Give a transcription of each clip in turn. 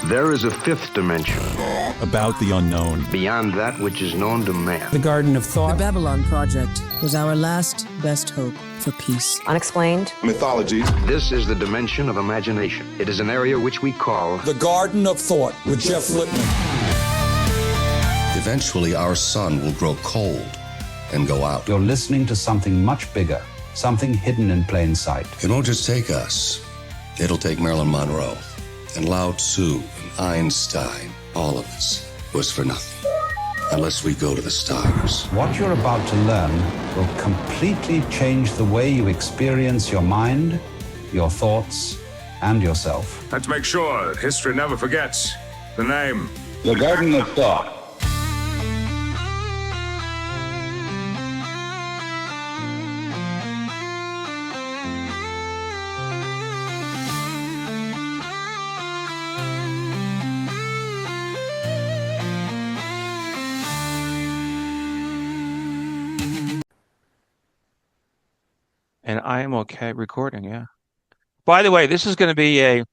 There is a fifth dimension. About the unknown. Beyond that which is known to man. The Garden of Thought. The Babylon Project was our last best hope for peace. Unexplained. Mythology. This is the dimension of imagination. It is an area which we call The Garden of Thought with Jeff Lippman. Eventually, our sun will grow cold and go out. You're listening to something much bigger, something hidden in plain sight. It won't just take us. It'll take Marilyn Monroe and Lao Tzu and Einstein. All of this was for nothing, unless we go to the stars. What you're about to learn will completely change the way you experience your mind, your thoughts, and yourself. Let's make sure that history never forgets the name. The Garden of Thought. And I am okay recording, yeah. By the way, this is going to be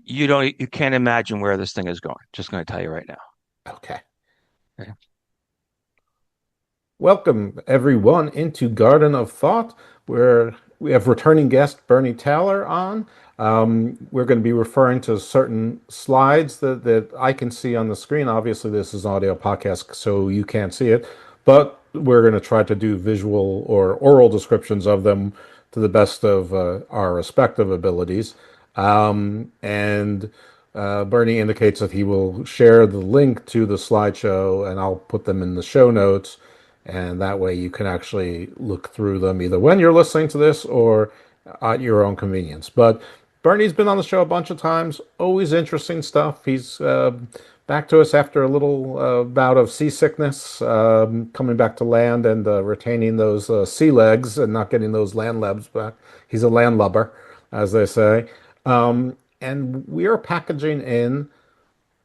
you can't imagine where this thing is going. Just going to tell you right now. Okay. Okay. Welcome, everyone, into Garden of Thought, where we have returning guest Bernie Taylor on. We're going to be referring to certain slides that I can see on the screen. Obviously, this is an audio podcast, so you can't see it. But we're going to try to do visual or oral descriptions of them to the best of our respective abilities. And Bernie indicates that he will share the link to the slideshow, and I'll put them in the show notes. And that way you can actually look through them either when you're listening to this or at your own convenience. But Bernie's been on the show a bunch of times. Always interesting stuff. He's back to us after a little bout of seasickness, coming back to land and retaining those sea legs and not getting those landlubs back. He's a landlubber, as they say. And we are packaging in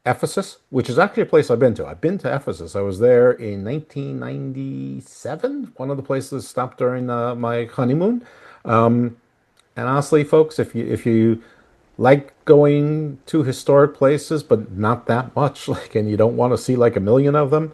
Ephesus, which is actually a place I've been to. I've been to Ephesus. I was there in 1997, one of the places I stopped during my honeymoon. And honestly, folks, if you like going to historic places, but not that much, and you don't want to see like a million of them,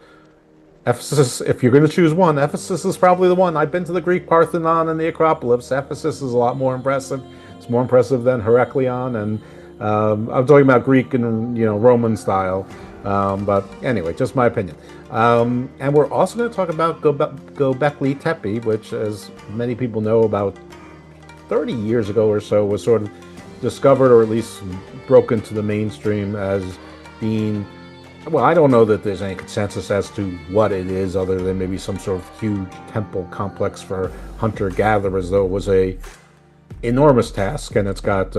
Ephesus, if you're going to choose one, Ephesus is probably the one. I've been to the Greek Parthenon and the Acropolis. Ephesus is a lot more impressive. It's more impressive than Heraclion, and I'm talking about Greek and Roman style. But anyway, just my opinion. And we're also going to talk about Göbekli Tepe, which, as many people know, about 30 years ago or so was sort of discovered, or at least broke into the mainstream as being, well, I don't know that there's any consensus as to what it is, other than maybe some sort of huge temple complex for hunter-gatherers, though it was a enormous task, and it's got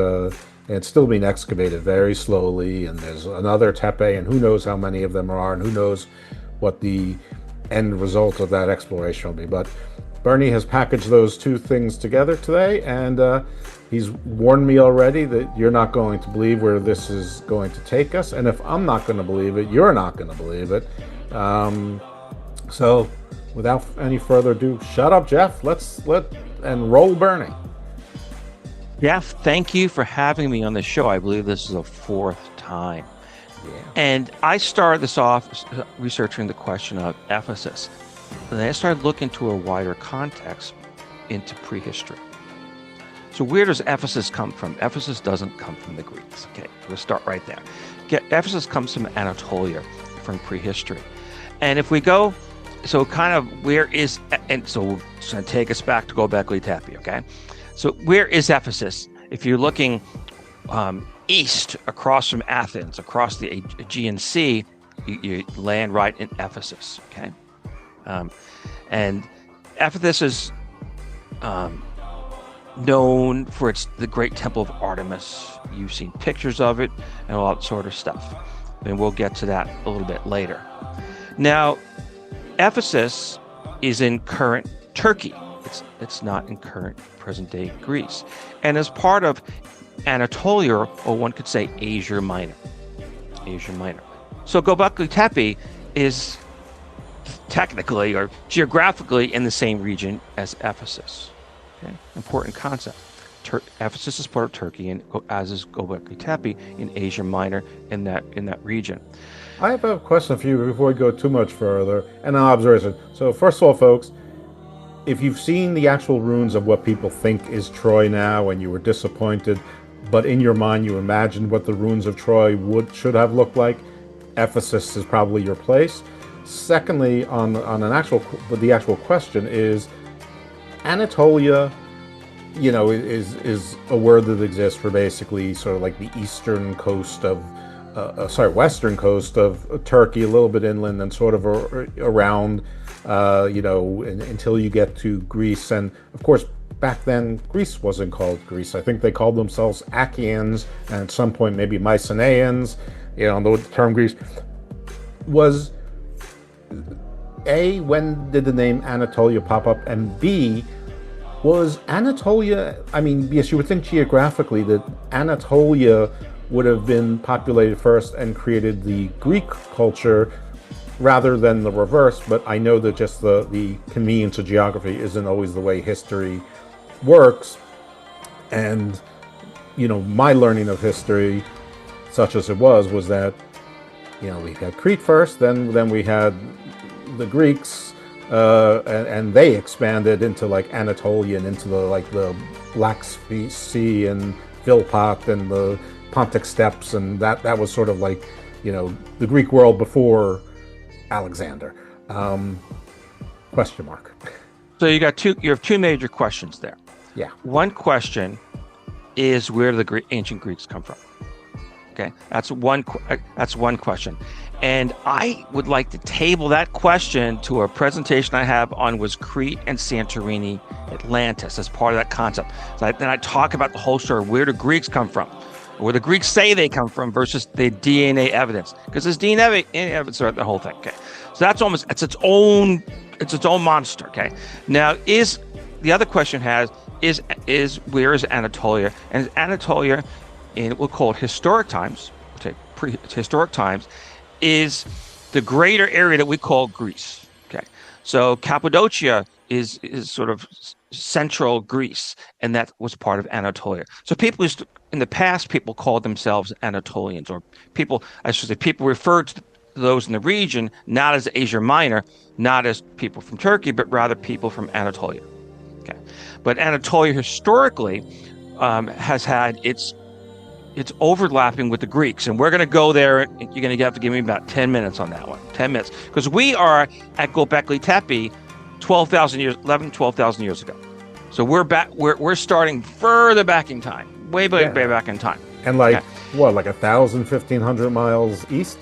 it's still being excavated very slowly, and there's another tepe, and who knows how many of them are, and who knows what the end result of that exploration will be. But Bernie has packaged those two things together today, and he's warned me already that you're not going to believe where this is going to take us, and if I'm not going to believe it, you're not going to believe it. So, without any further ado, shut up, Jeff. And roll Bernie. Jeff, thank you for having me on the show. I believe this is the fourth time. Yeah. And I started this off researching the question of Ephesus. And then I started looking to a wider context into prehistory. So where does Ephesus come from? Ephesus doesn't come from the Greeks. Okay, we'll start right there. Ephesus comes from Anatolia, from prehistory. And if we go, so kind of where is, and so it's going to take us back to Göbekli Tepe, okay? So where is Ephesus? If you're looking east across from Athens, across the Aegean Sea, you land right in Ephesus, okay? And Ephesus is known for the great temple of Artemis. You've seen pictures of it and all that sort of stuff. And we'll get to that a little bit later. Now, Ephesus is in current Turkey. It's not in current present-day Greece. And as part of Anatolia, or one could say Asia Minor. Asia Minor. So Göbekli Tepe is technically or geographically in the same region as Ephesus. Okay? Important concept. Ephesus is part of Turkey, and as is Göbekli Tepe in Asia Minor, in that region. I have a question for you before we go too much further, and an observation. So first of all, folks, if you've seen the actual ruins of what people think is Troy now, and you were disappointed, but in your mind you imagined what the ruins of Troy should have looked like, Ephesus is probably your place. Secondly, on the actual question is, Anatolia, is a word that exists for basically sort of like the eastern coast of, western coast of Turkey, a little bit inland and sort of around, until you get to Greece. And of course, back then, Greece wasn't called Greece. I think they called themselves Achaeans, and at some point maybe Mycenaeans. The term Greece was, A, when did the name Anatolia pop up? And B, was Anatolia, yes, you would think geographically that Anatolia would have been populated first and created the Greek culture rather than the reverse, but I know that just the convenience of geography isn't always the way history works. And, my learning of history, such as it was that, we had Crete first, then we had the Greeks, and they expanded into like Anatolia and into the Black Sea and Philpot and the Pontic Steppes, and that was sort of like, the Greek world before Alexander. Question mark. So you have two major questions there. Yeah. One question is, where do the ancient Greeks come from? Okay, that's one question. And I would like to table that question to a presentation I have on was Crete and Santorini Atlantis as part of that concept. So then I talk about the whole story. Where do Greeks come from? Where the Greeks say they come from versus the DNA evidence. Because there's DNA evidence throughout the whole thing. Okay, so it's its own monster. Okay, now the other question is where is Anatolia? And is Anatolia, in we'll call it historic times, prehistoric times, is the greater area that we call Greece. Okay, so Cappadocia is sort of central Greece, and that was part of Anatolia. So in the past, people called themselves Anatolians, or people referred to those in the region not as Asia Minor, not as people from Turkey, but rather people from Anatolia. Okay, but Anatolia historically has had its overlapping with the Greeks, and we're going to go there. And you're going to have to give me about 10 minutes on that one. 10 minutes, because we are at Göbekli Tepe 12,000 years ago. So we're back. We're starting further back in time, way back in time. And like 1,500 miles east.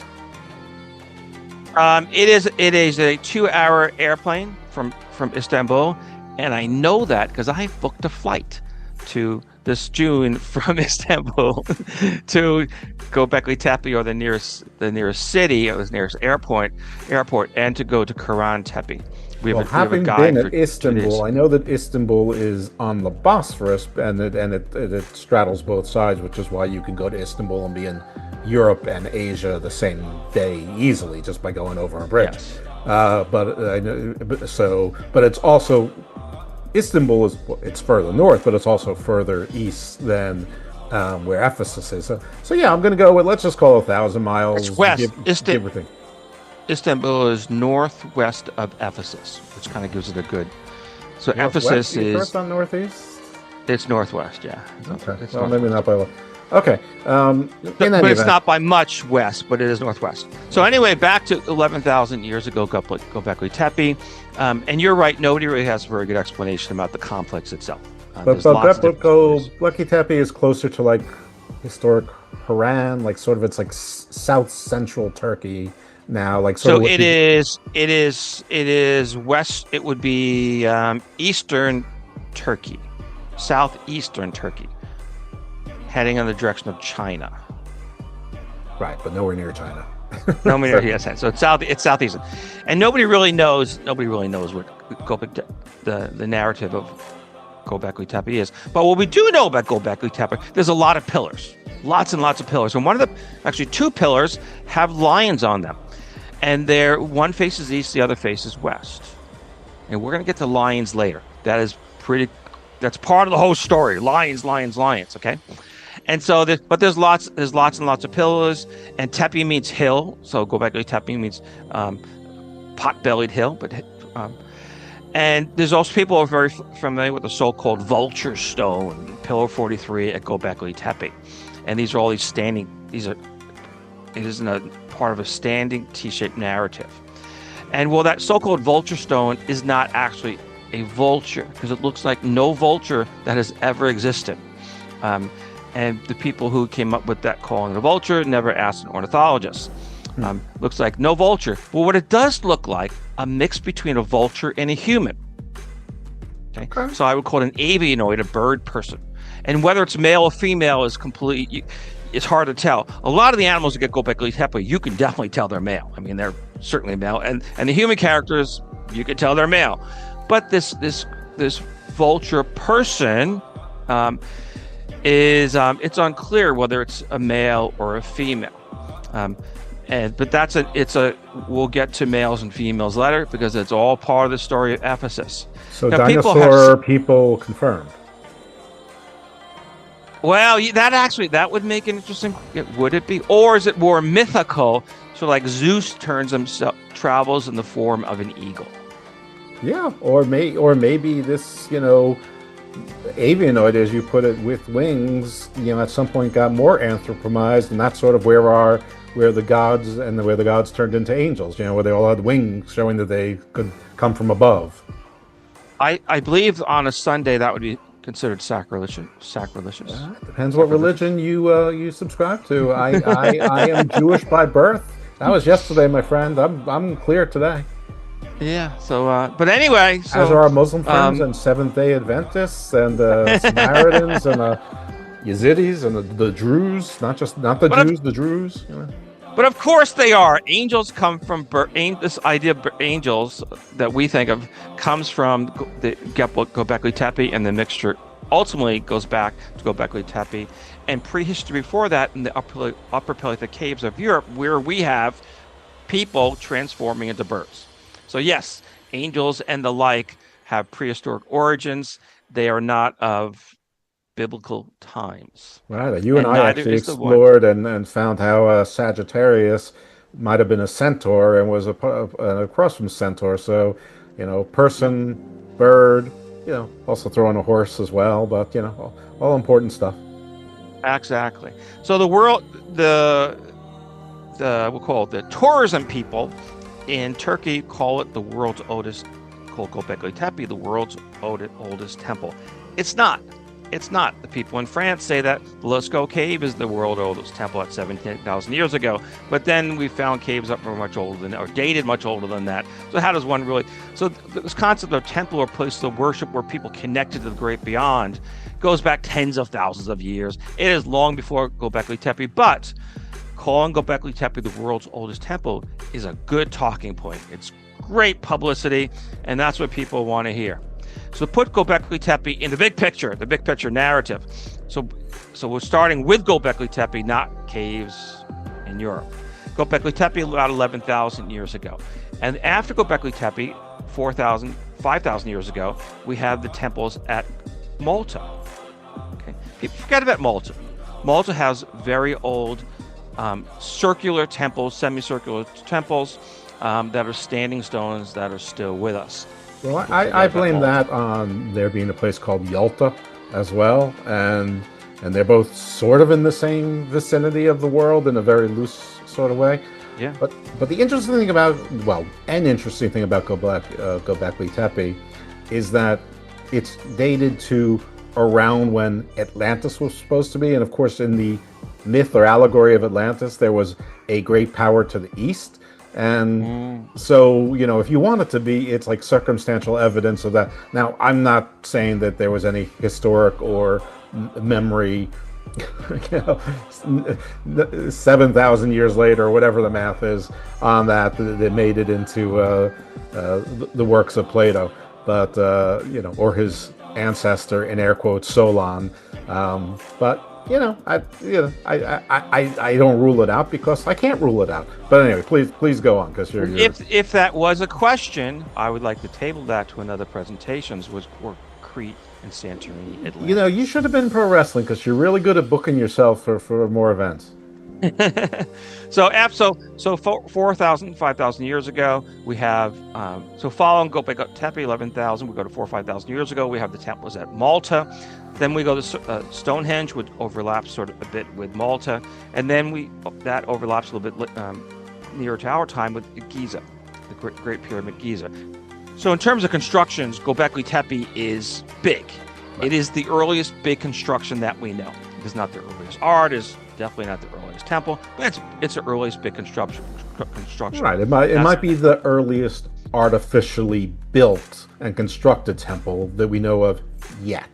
It is a 2-hour airplane from Istanbul, and I know that because I booked a flight to this June from Istanbul to Göbekli Tepe, or the nearest city, or the nearest airport, and to go to Karahan Tepe. Having been at Istanbul, I know that Istanbul is on the Bosphorus, and it straddles both sides, which is why you can go to Istanbul and be in Europe and Asia the same day easily just by going over a bridge. Yes. But it's also, Istanbul it's further north, but it's also further east than where Ephesus is. So yeah, I'm going to go with, let's just call it 1,000 miles. It's west. Give or take. Istanbul is northwest of Ephesus, which kind of gives it a good. So Northwest? Ephesus is first on northeast. It's northwest, yeah. Okay. Well, maybe not by a lot. Okay. But it's not by much west, but it is northwest. So anyway, back to 11,000 years ago, Göbekli Tepe. And you're right, nobody really has a very good explanation about the complex itself. But Göbekli Tepe is closer to like historic Haran, like sort of, it's like south central Turkey now, like sort so of. It is west. It would be eastern Turkey, southeastern Turkey, heading in the direction of China. Right, but nowhere near China. Nowhere near, yes. So it's southeastern, and nobody really knows what the narrative of Göbekli Tepe is. But what we do know about Göbekli Tepe, there's a lot of pillars, lots and lots of pillars, and two pillars have lions on them, and one faces east, the other faces west, and we're going to get to lions later. That is pretty That's part of the whole story. Lions, lions, lions. Okay. And so, there's lots and lots of pillars. And tepi means hill. So Göbekli Tepe means pot-bellied hill. And there's also people who are very familiar with the so-called vulture stone, Pillar 43 at Göbekli Tepe. And these are all it isn't a part of a standing T-shaped narrative. And well, that so-called vulture stone is not actually a vulture, because it looks like no vulture that has ever existed. And the people who came up with that calling it a vulture never asked an ornithologist. Looks like no vulture. Well, what it does look like, a mix between a vulture and a human. Okay. So I would call it an avianoid, a bird person. And whether it's male or female is it's hard to tell. A lot of the animals that get Göbekli Tepe, you can definitely tell they're male. I mean, they're certainly male. And the human characters, you can tell they're male. But this vulture person it's unclear whether it's a male or a female. But we'll get to males and females later, because it's all part of the story of Ephesus. So now, dinosaur people confirmed. Well, that would make it interesting. Would it be, or is it more mythical? So like Zeus travels in the form of an eagle. Yeah, or maybe this, avianoid, as you put it, with wings, at some point got more anthropomized, and that's sort of where the gods turned into angels. Where they all had wings, showing that they could come from above. I believe on a Sunday that would be considered sacrilegious. Depends what religion you subscribe to. I am Jewish by birth. That was yesterday, my friend. I'm clear today. Yeah. So, but anyway, as are our Muslim friends and Seventh-day Adventists and Samaritans and Yazidis and the Druze, not the Jews, the Druze. But of course they are. Angels come from this idea of angels that we think of comes from the Göbekli Tepe, and the mixture ultimately goes back to Göbekli Tepe and prehistory before that in the upper Paleolithic caves of Europe, where we have people transforming into birds. So yes, angels and the like have prehistoric origins. They are not of biblical times. Right. You and I actually explored and found how Sagittarius might have been a centaur and was across from centaur. So, person, bird, also throw in a horse as well. But all important stuff. Exactly. So we'll call it the tourism people in Turkey call it the world's oldest, called Göbekli Tepe, the world's oldest temple. It's not. The people in France say that the Lascaux Cave is the world's oldest temple at 17,000 years ago. But then we found caves that were much older than, or dated much older than that. So how does one really? So this concept of temple or place of worship where people connected to the great beyond goes back tens of thousands of years. It is long before Göbekli Tepe, but calling Göbekli Tepe the world's oldest temple is a good talking point. It's great publicity, and that's what people want to hear. So put Göbekli Tepe in the big picture narrative. So we're starting with Göbekli Tepe, not caves in Europe. Göbekli Tepe about 11,000 years ago. And after Göbekli Tepe, 4,000, 5,000 years ago, we have the temples at Malta. Okay, people forget about Malta. Malta has very old circular temples, semicircular temples that are standing stones that are still with us. Well, I blame that on there being a place called Yalta as well, and they're both sort of in the same vicinity of the world in a very loose sort of way. Yeah. But the interesting thing about Göbekli Tepe is that it's dated to around when Atlantis was supposed to be, and of course in the myth or allegory of Atlantis there was a great power to the east. And so, if you want it to be, it's like circumstantial evidence of that. Now, I'm not saying that there was any historic or memory, 7,000 years later, or whatever the math is on that made it into the works of Plato, but, or his ancestor, in air quotes, Solon. But I don't rule it out because I can't rule it out. But anyway, please go on, because you're. If that was a question, I would like to table that to another presentations, or Crete and Santorini, Italy. You know, you should have been pro wrestling because you're really good at booking yourself for more events. So 4,000, 5,000 years ago, we have, so following Göbekli Tepe, 11,000, we go to 4,000 or 5,000 years ago, we have the temples at Malta. Then we go to Stonehenge, which overlaps sort of a bit with Malta. And then that overlaps a little bit nearer to our time with Giza, the Great Pyramid Giza. So in terms of constructions, Göbekli Tepe is big. It is the earliest big construction that we know. It's not the earliest art, it's definitely not the earliest temple, but it's the earliest big construction. Right, it might be the earliest artificially built and constructed temple that we know of yet.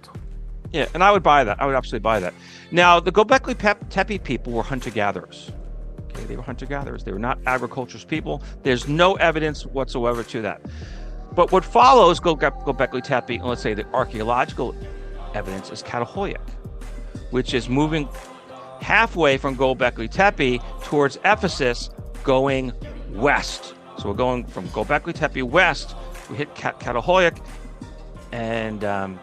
Yeah, and I would buy that. I would absolutely buy that. Now, the Göbekli Tepe people were hunter-gatherers. Okay, they were hunter-gatherers. They were not agriculturist people. There's no evidence whatsoever to that. But what follows Göbekli Tepe, and let's say the archaeological evidence, is Catalhoyuk, which is moving halfway from Göbekli Tepe towards Ephesus, going west. So we're going from Göbekli Tepe west. We hit Catalhoyuk, and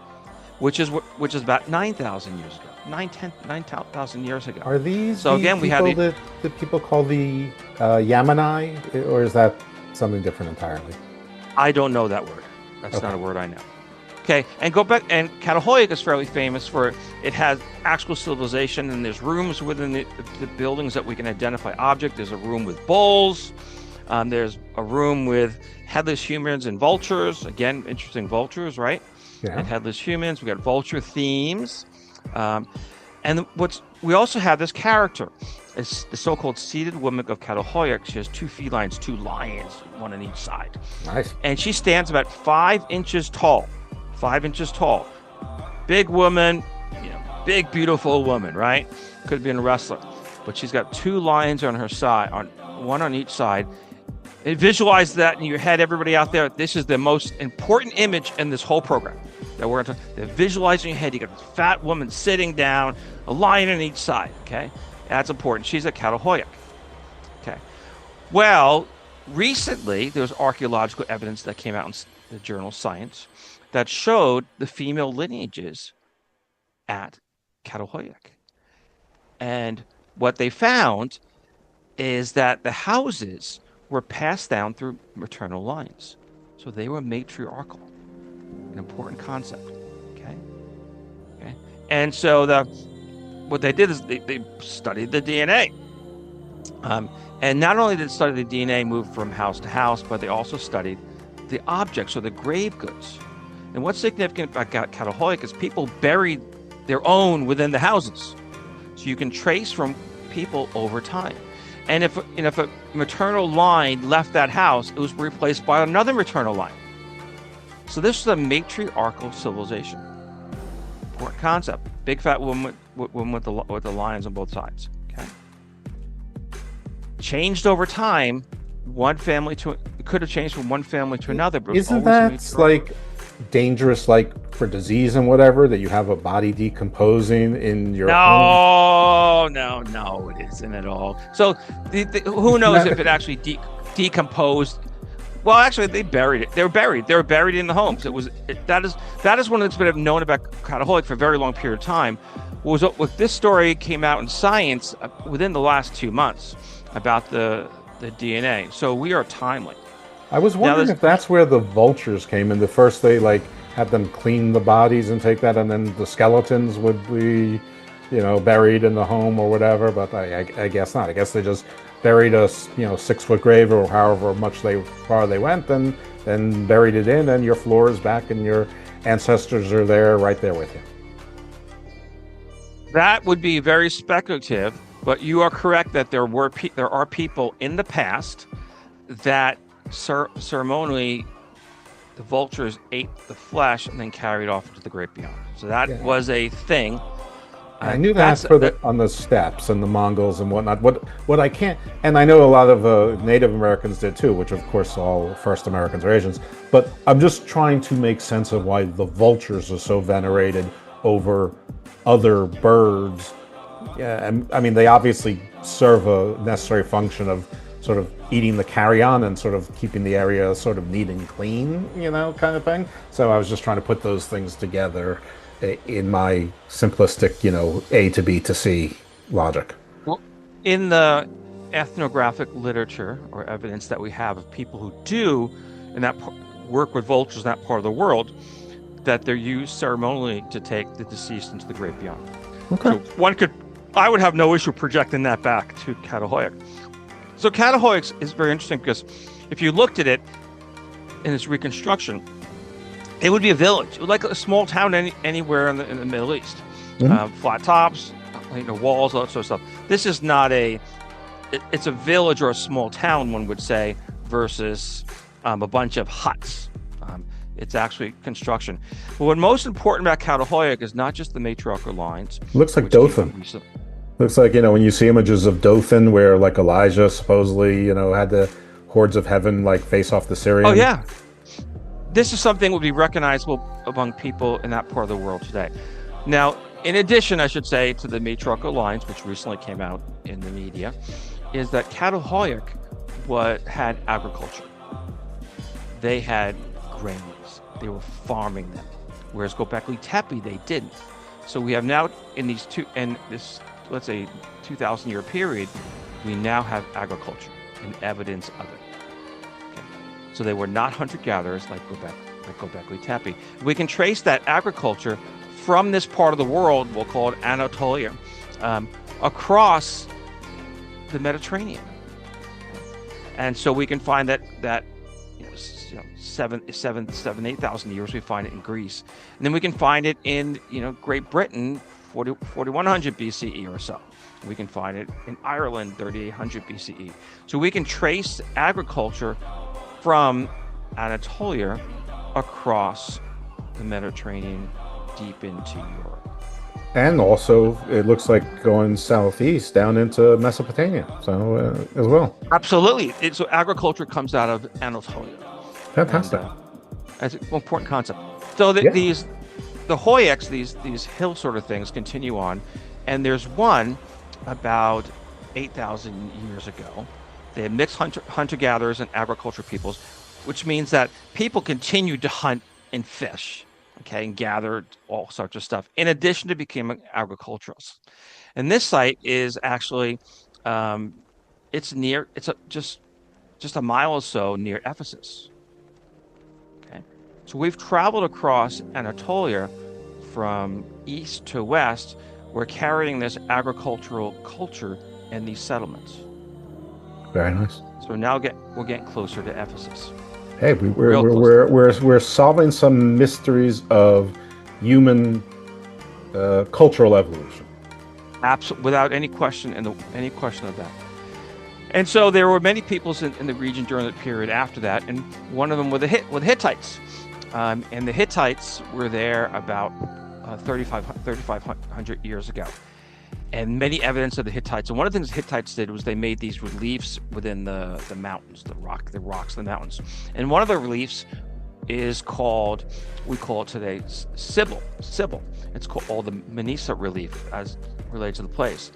which is about 9,000 years ago, 9,000 years ago. Are these so again? We have that people call the Yamani, or is that something different entirely? I don't know that word. That's not a word I know. Okay, and Catalhoyuk is fairly famous for it has actual civilization, and there's rooms within the buildings that we can identify objects. There's a room with bowls. There's a room with headless humans and vultures. Again, interesting vultures, right? Yeah. And headless humans. We got vulture themes, and we also have this character. It's the so-called seated woman of Catalhoyuk. She has two felines, two lions, one on each side. Nice. And she stands about 5 inches tall. 5 inches tall. Big woman, big, beautiful woman, right? Could have been a wrestler. But she's got two lions on her side, one on each side. And visualize that in your head, everybody out there. This is the most important image in this whole program that we're going to visualize in your head. You got a fat woman sitting down, a lion on each side, okay? That's important. She's at Catalhoyuk. Okay. Well, recently, there was archaeological evidence that came out in the journal Science that showed the female lineages at Catalhoyuk. And what they found is that the houses were passed down through maternal lines. So they were matriarchal, an important concept. Okay. And so what they did is they studied the DNA. And not only did they study the DNA move from house to house, but they also studied the objects or the grave goods. And what's significant about Catalhoyuk is people buried their own within the houses. So you can trace from people over time. And if a maternal line left that house, it was replaced by another maternal line. So this is a matriarchal civilization. Important concept. Big fat woman with the lions on both sides. Okay. Changed over time. It could have changed from one family to another. But isn't that like dangerous, like for disease and whatever, that you have a body decomposing in your home? No, it isn't at all. So who knows if it actually decomposed? Well, actually, they buried it. They were buried in the homes. That is one that's been known about Catalhoyuk for a very long period of time. What this story came out in Science within the last 2 months about the DNA. So we are timely. I was wondering if that's where the vultures came in. The first they had them clean the bodies and take that, and then the skeletons would be, buried in the home or whatever. But I guess not. I guess they just buried a 6-foot grave or however far they went, and then buried it in, and your floor is back, and your ancestors are there, right there with you. That would be very speculative, but you are correct that there are people in the past that ceremonially the vultures ate the flesh and then carried off into the great beyond. So that was a thing. I knew that on the steppes and the Mongols and whatnot. What I can't, and I know a lot of Native Americans did too, which of course all first Americans are Asians. But I'm just trying to make sense of why the vultures are so venerated over other birds. Yeah, and I mean they obviously serve a necessary function of sort of eating the carrion and sort of keeping the area sort of neat and clean, kind of thing. So I was just trying to put those things together. in my simplistic, A to B to C logic. Well, in the ethnographic literature or evidence that we have of people who do in that work with vultures in that part of the world, that they're used ceremonially to take the deceased into the great beyond. Okay. So I would have no issue projecting that back to Catahoyuk. So Catahoyuk is very interesting because if you looked at it in its reconstruction, it would be a village. It would like a small town anywhere in the Middle East. Mm-hmm. Flat tops, walls, all that sort of stuff. This is not it's a village or a small town, one would say, versus a bunch of huts. It's actually construction. But what's most important about Catahoyuk is not just the matriarchal lines. Looks like Dothan. Looks like, when you see images of Dothan where like Elijah supposedly, had the hordes of heaven like face off the Syrians. Oh, yeah. This is something that would be recognizable among people in that part of the world today. Now, in addition, I should say, to the matriarchal lines, which recently came out in the media, is that Catahoyuk had agriculture. They had grains. They were farming them, whereas Göbekli Tepe they didn't. So we have now in this, let's say, 2,000-year period, we now have agriculture and evidence of it. Okay. So they were not hunter-gatherers like Göbekli Tepe. We can trace that agriculture from this part of the world, we'll call it Anatolia, across the Mediterranean. And so we can find that 8,000 years, we find it in Greece. And then we can find it in, Great Britain, 4100 BCE or so. We can find it in Ireland, 3800 BCE. So we can trace agriculture from Anatolia across the Mediterranean deep into Europe. And also, it looks like going southeast down into Mesopotamia, as well. Absolutely. So agriculture comes out of Anatolia. Fantastic. That's an important concept. So the Hoyuks, these hill sort of things, continue on, and there's one about 8,000 years ago. They had mixed hunter-gatherers and agriculture peoples, which means that people continued to hunt and fish, and gathered all sorts of stuff, in addition to becoming agriculturalists. And this site is actually, just a mile or so near Ephesus. So we've traveled across Anatolia from east to west. We're carrying this agricultural culture and these settlements. Very nice. So now we're getting closer to Ephesus. Hey, we're solving some mysteries of human cultural evolution. Absolutely, without any question of that. And so there were many peoples in the region during the period after that, and one of them were the Hittites. And the Hittites were there about 3,500 years ago. And many evidence of the Hittites. And one of the things the Hittites did was they made these reliefs within the mountains, the rocks, the mountains. And one of the reliefs is called, we call it today, Sibyl. It's called the Manisa relief as related to the place.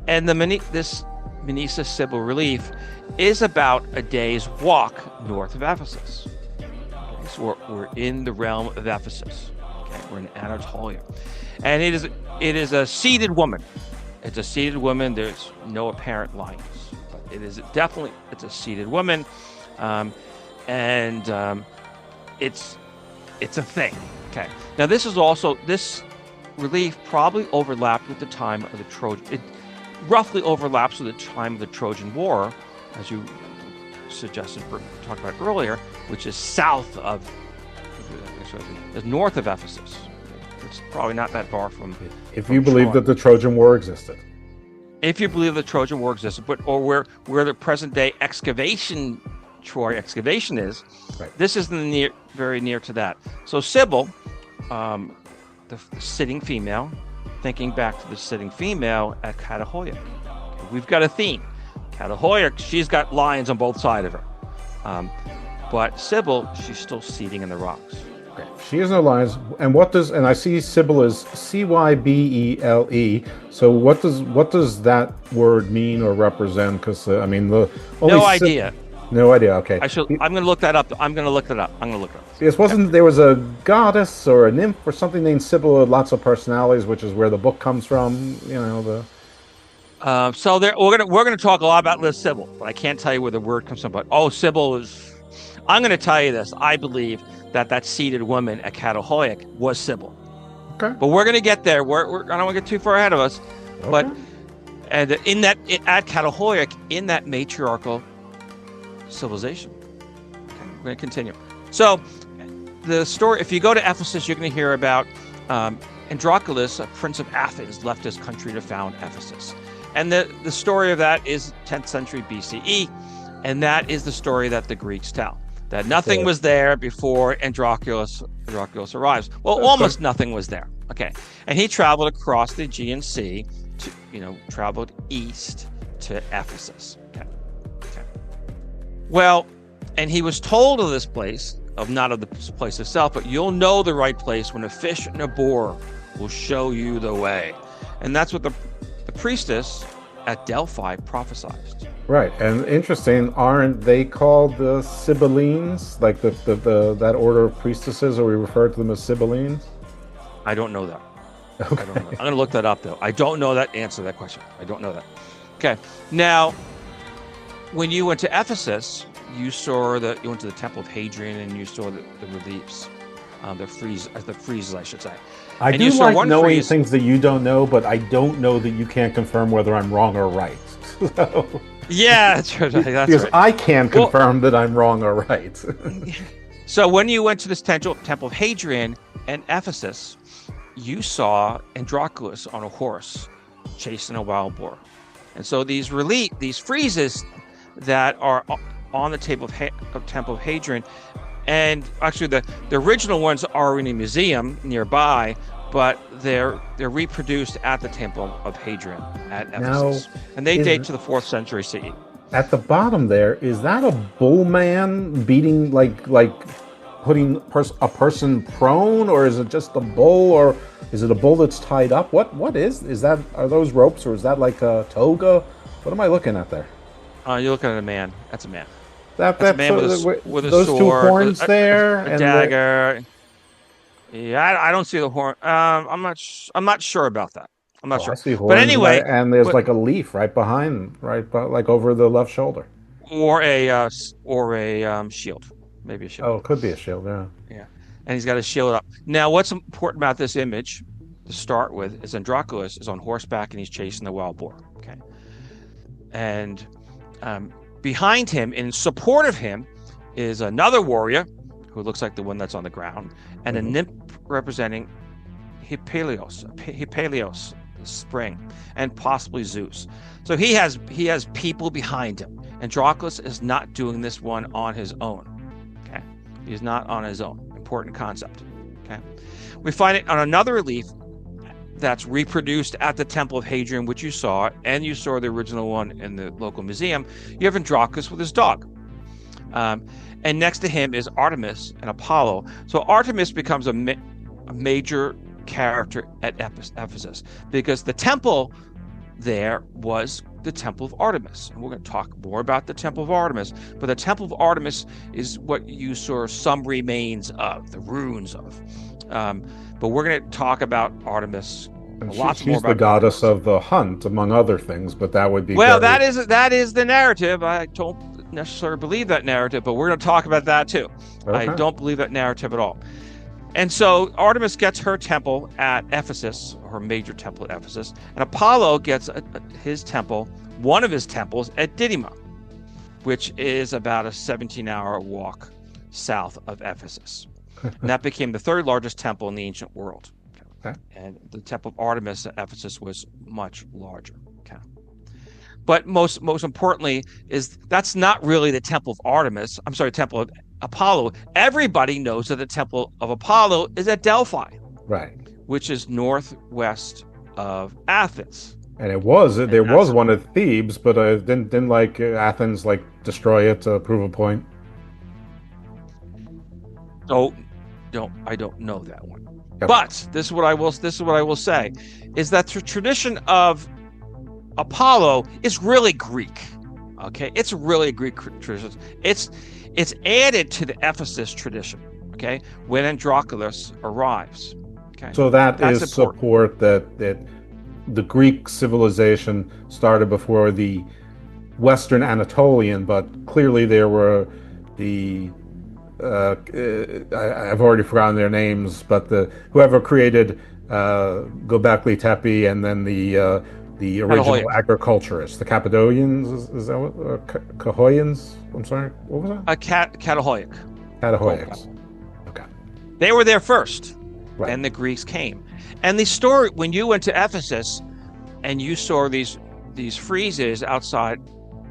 And this Manisa Sibyl relief is about a day's walk north of Ephesus. So we're in the realm of Ephesus. We're in Anatolia, and it is a seated woman. It's a seated woman. There's no apparent lines, but it's a seated woman, and it's a thing. Okay. Now this relief probably overlapped with the time of the Trojan. It roughly overlaps with the time of the Trojan War, as you talked about earlier, which is north of Ephesus. It's probably not that far from. If you believe that the Trojan War existed. If you believe the Trojan War existed, or where the present day Troy excavation is, right. This is very near to that. So Sibyl, the sitting female, thinking back to the sitting female at Catahoyuk. We've got a theme. Catahoyuk, she's got lions on both sides of her. But Sibyl, she's still seating in the rocks. Okay. She has no lions. And I see Sibyl as Cybele. So what does that word mean or represent? Because no idea. No idea. Okay. I'm going to look that up. I'm going to look that up. Yes, wasn't there was a goddess or a nymph or something named Sybil with lots of personalities, which is where the book comes from. So we're gonna talk a lot about Liz Sybil, but I can't tell you where the word comes from. But Sybil is. I'm going to tell you this. I believe that seated woman at Catahoyok was Sybil. Okay. But we're going to get there. I don't want to get too far ahead of us. Okay. But at Catahoyok, in that matriarchal civilization. Okay, we're going to continue. So the story, if you go to Ephesus, you're going to hear about Andronicus, a prince of Athens, left his country to found Ephesus. And the story of that is 10th century BCE. And that is the story that the Greeks tell. That nothing was there before Andronicus arrives. Well, almost nothing was there. Okay. And he traveled across the Aegean Sea, traveled east to Ephesus. Okay. Well, and he was told of this place, not of the place itself, but you'll know the right place when a fish and a boar will show you the way. And that's what the priestess at Delphi prophesied. Right, and interesting, aren't they called the Sibyllines? Like that order of priestesses, or we refer to them as Sibyllines? I don't know that. Okay. I don't know. I'm going to look that up, though. I don't know that answer to that question. I don't know that. Okay. Now, when you went to Ephesus, you went to the Temple of Hadrian, and you saw the reliefs, the friezes, I should say. I do like knowing things that you don't know, but I don't know that you can't confirm whether I'm wrong or right. Yeah, that's right. Because right. I can confirm that I'm wrong or right. So when you went to this Temple of Hadrian in Ephesus, you saw Andronicus on a horse chasing a wild boar. And so these friezes that are on the Temple of Hadrian, and actually the original ones are in a museum nearby, but they're reproduced at the Temple of Hadrian at Ephesus. And they date to the 4th century CE. At the bottom there, is that a bull man beating, like putting a person prone, or is it just a bull, or is it a bull that's tied up? What is that? Are those ropes, or is that like a toga? What am I looking at there? You're looking at a man. That's a man. That's a man with a those sword, two horns there, a dagger. Yeah, I don't see the horn. I'm not sure about that. I'm not sure. I see horns, but anyway, and there's like a leaf right behind, like over the left shoulder, or a shield, maybe a shield. Oh, it could be a shield. Yeah. Yeah, and he's got a shield up. Now, what's important about this image to start with is Andronicus is on horseback and he's chasing the wild boar. Okay, and behind him, in support of him, is another warrior who looks like the one that's on the ground, and a nymph representing Hippelios, spring, and possibly Zeus. So he has people behind him. Andronicus is not doing this one on his own. Okay, he's not on his own. Important concept. Okay, we find it on another relief that's reproduced at the Temple of Hadrian, which you saw, and you saw the original one in the local museum. You have Andronicus with his dog. And next to him is Artemis and Apollo. So Artemis becomes a major character at Ephesus because the temple there was the Temple of Artemis. And we're going to talk more about the Temple of Artemis. But the Temple of Artemis is what you saw some remains of, the ruins of. But we're going to talk about Artemis. She's the goddess of the hunt, among other things, but that would be... Well, that is the narrative. I don't necessarily believe that narrative, but we're going to talk about that too. Okay. I don't believe that narrative at all. And so Artemis gets her temple at Ephesus, her major temple at Ephesus, and Apollo gets his temple, one of his temples, at Didyma, which is about a 17-hour walk south of Ephesus. And that became the third largest temple in the ancient world. Okay. And the Temple of Artemis at Ephesus was much larger. Okay. But most importantly is that's not really the Temple of Artemis. I'm sorry, Temple of Apollo. Everybody knows that the Temple of Apollo is at Delphi. Right. Which is northwest of Athens. And there was one at Thebes, but didn't like Athens destroy it to prove a point? I don't know that one. Okay. But this is what I will say is that the tradition of Apollo is really Greek. Okay, it's really a Greek tradition. It's added to the Ephesus tradition. Okay, when Andronicus arrives. Okay, So that's important. support that the Greek civilization started before the Western Anatolian, but clearly there were the I've already forgotten their names, but whoever created Göbekli Tepe, and then the original Catahoyans. agriculturists, the Cappadocians, is that what? Cahoyans? I'm sorry, what was that? Catahoyc. Catahoyans. Okay. They were there first, Right. and the Greeks came. And the story, when you went to Ephesus and you saw these friezes outside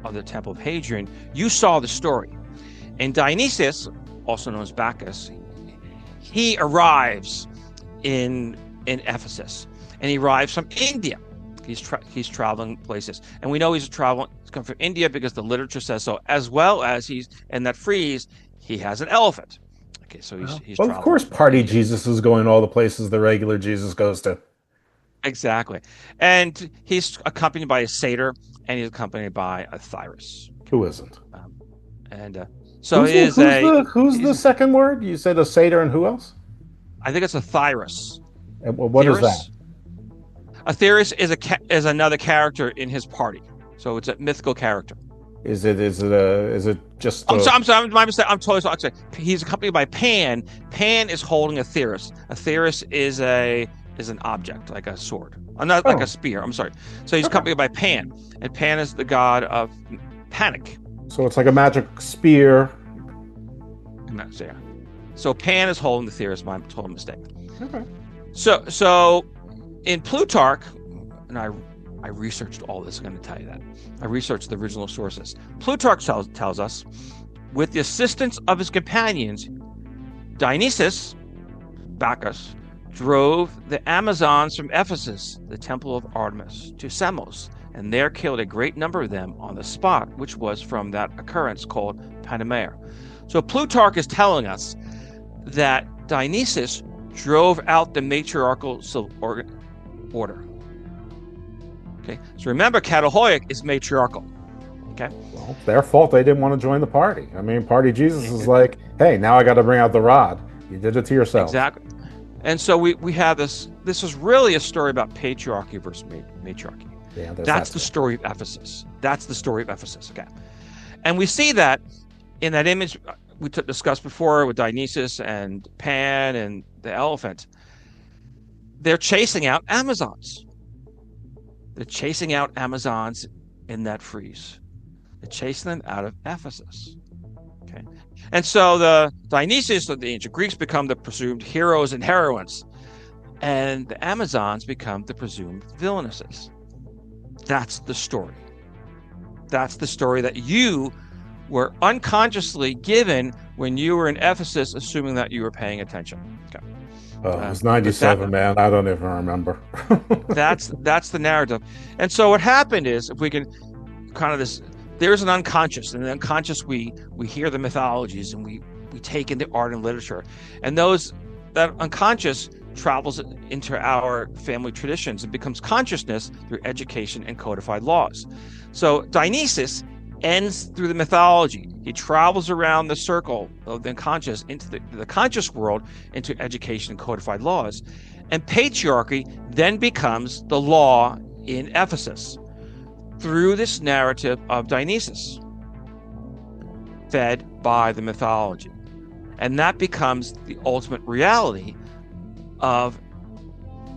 of the Temple of Hadrian, you saw the story. And Dionysius, also known as Bacchus, he arrives in Ephesus, and he arrives from India. He's traveling places, and we know he's come from India because the literature says so. As well as he's in that frieze, he has an elephant. Okay, so he's Well, of traveling course, from party India. Jesus is going all the places the regular Jesus goes to. Exactly, and he's accompanied by a satyr, and he's accompanied by a thyrus. Who isn't? So Who's the second word? You said a satyr, and who else? I think it's a thyrus. And what is that? A Thyris is another character in his party, so it's a mythical character. Is it just? I'm sorry, my mistake. I'm totally sorry. He's accompanied by Pan. Pan is holding a Thyris. A Thyris is an object, like a sword, not like a spear. I'm sorry. So he's accompanied by Pan, and Pan is the god of panic. So it's like a magic spear. So Pan is holding the Thyris. My total mistake. Okay. So in Plutarch, and I researched all this. I'm going to tell you that. I researched the original sources. Plutarch tells us, with the assistance of his companions, Dionysius, Bacchus, drove the Amazons from Ephesus, the temple of Artemis, to Samos, and there killed a great number of them on the spot, which was from that occurrence called Panamea. So Plutarch is telling us that Dionysius drove out the matriarchal order. Okay, so remember, Catahoyc is matriarchal. Okay, Well, it's their fault they didn't want to join the party. I mean, party Jesus is like, hey, now I got to bring out the rod. You did it to yourself. Exactly. And so we have this. This is really a story about patriarchy versus matriarchy. Yeah, that's the story of Ephesus. That's the story of Ephesus. Okay, and we see that in that image we discussed before with Dionysus and Pan and the elephant. They're chasing out Amazons. They're chasing out Amazons in that frieze. They're chasing them out of Ephesus. Okay, and so the Dionysus of the ancient Greeks become the presumed heroes and heroines, and the Amazons become the presumed villainesses. That's the story. That's the story that you were unconsciously given when you were in Ephesus, assuming that you were paying attention. Okay. It was 97, man. I don't even remember. that's the narrative. And so what happened is, if we can kind of this, there's an unconscious, and the unconscious we hear the mythologies, and we take in the art and literature, and that unconscious travels into our family traditions and becomes consciousness through education and codified laws. So Dionysus ends through the mythology. He travels around the circle of the unconscious into the conscious world, into education and codified laws. And patriarchy then becomes the law in Ephesus through this narrative of Dionysus, fed by the mythology. And that becomes the ultimate reality of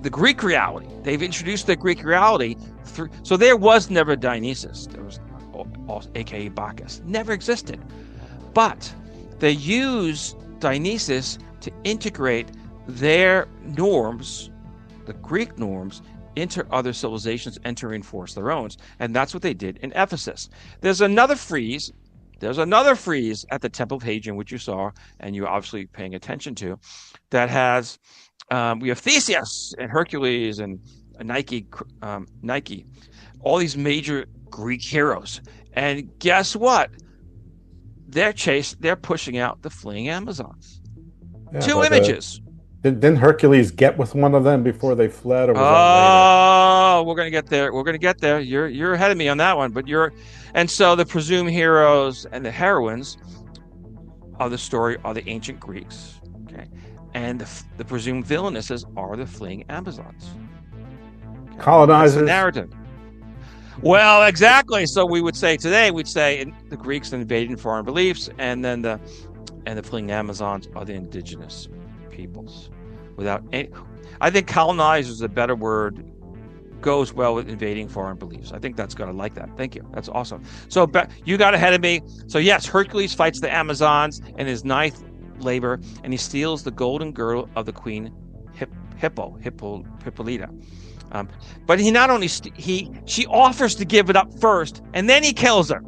the Greek reality. They've introduced the Greek reality through. So there was never Dionysus. There was, aka Bacchus, never existed. But they use Dionysus to integrate their norms, the Greek norms, into other civilizations and to reinforce their own. And that's what they did in Ephesus. There's another frieze at the Temple of Hadrian, which you saw, and you're obviously paying attention to, that has, we have Theseus and Hercules and Nike, all these major Greek heroes. And guess what? They're pushing out the fleeing Amazons. Yeah, Two images. Didn't Hercules get with one of them before they fled, or was that Oh, we're gonna get there. We're gonna get there. You're ahead of me on that one, and so the presumed heroes and the heroines of the story are the ancient Greeks, okay, and the presumed villainesses are the fleeing Amazons. later? Colonizers. That's the narrative. Well, exactly. So we'd say the Greeks invading foreign beliefs, and then the fleeing Amazons are the indigenous peoples. I think colonizers is a better word. Goes well with invading foreign beliefs. I think that's gonna like that. Thank you. That's awesome. So you got ahead of me. So yes, Hercules fights the Amazons in his ninth labor, and he steals the golden girdle of the queen Hippolyta. But he not only she offers to give it up first, and then he kills her,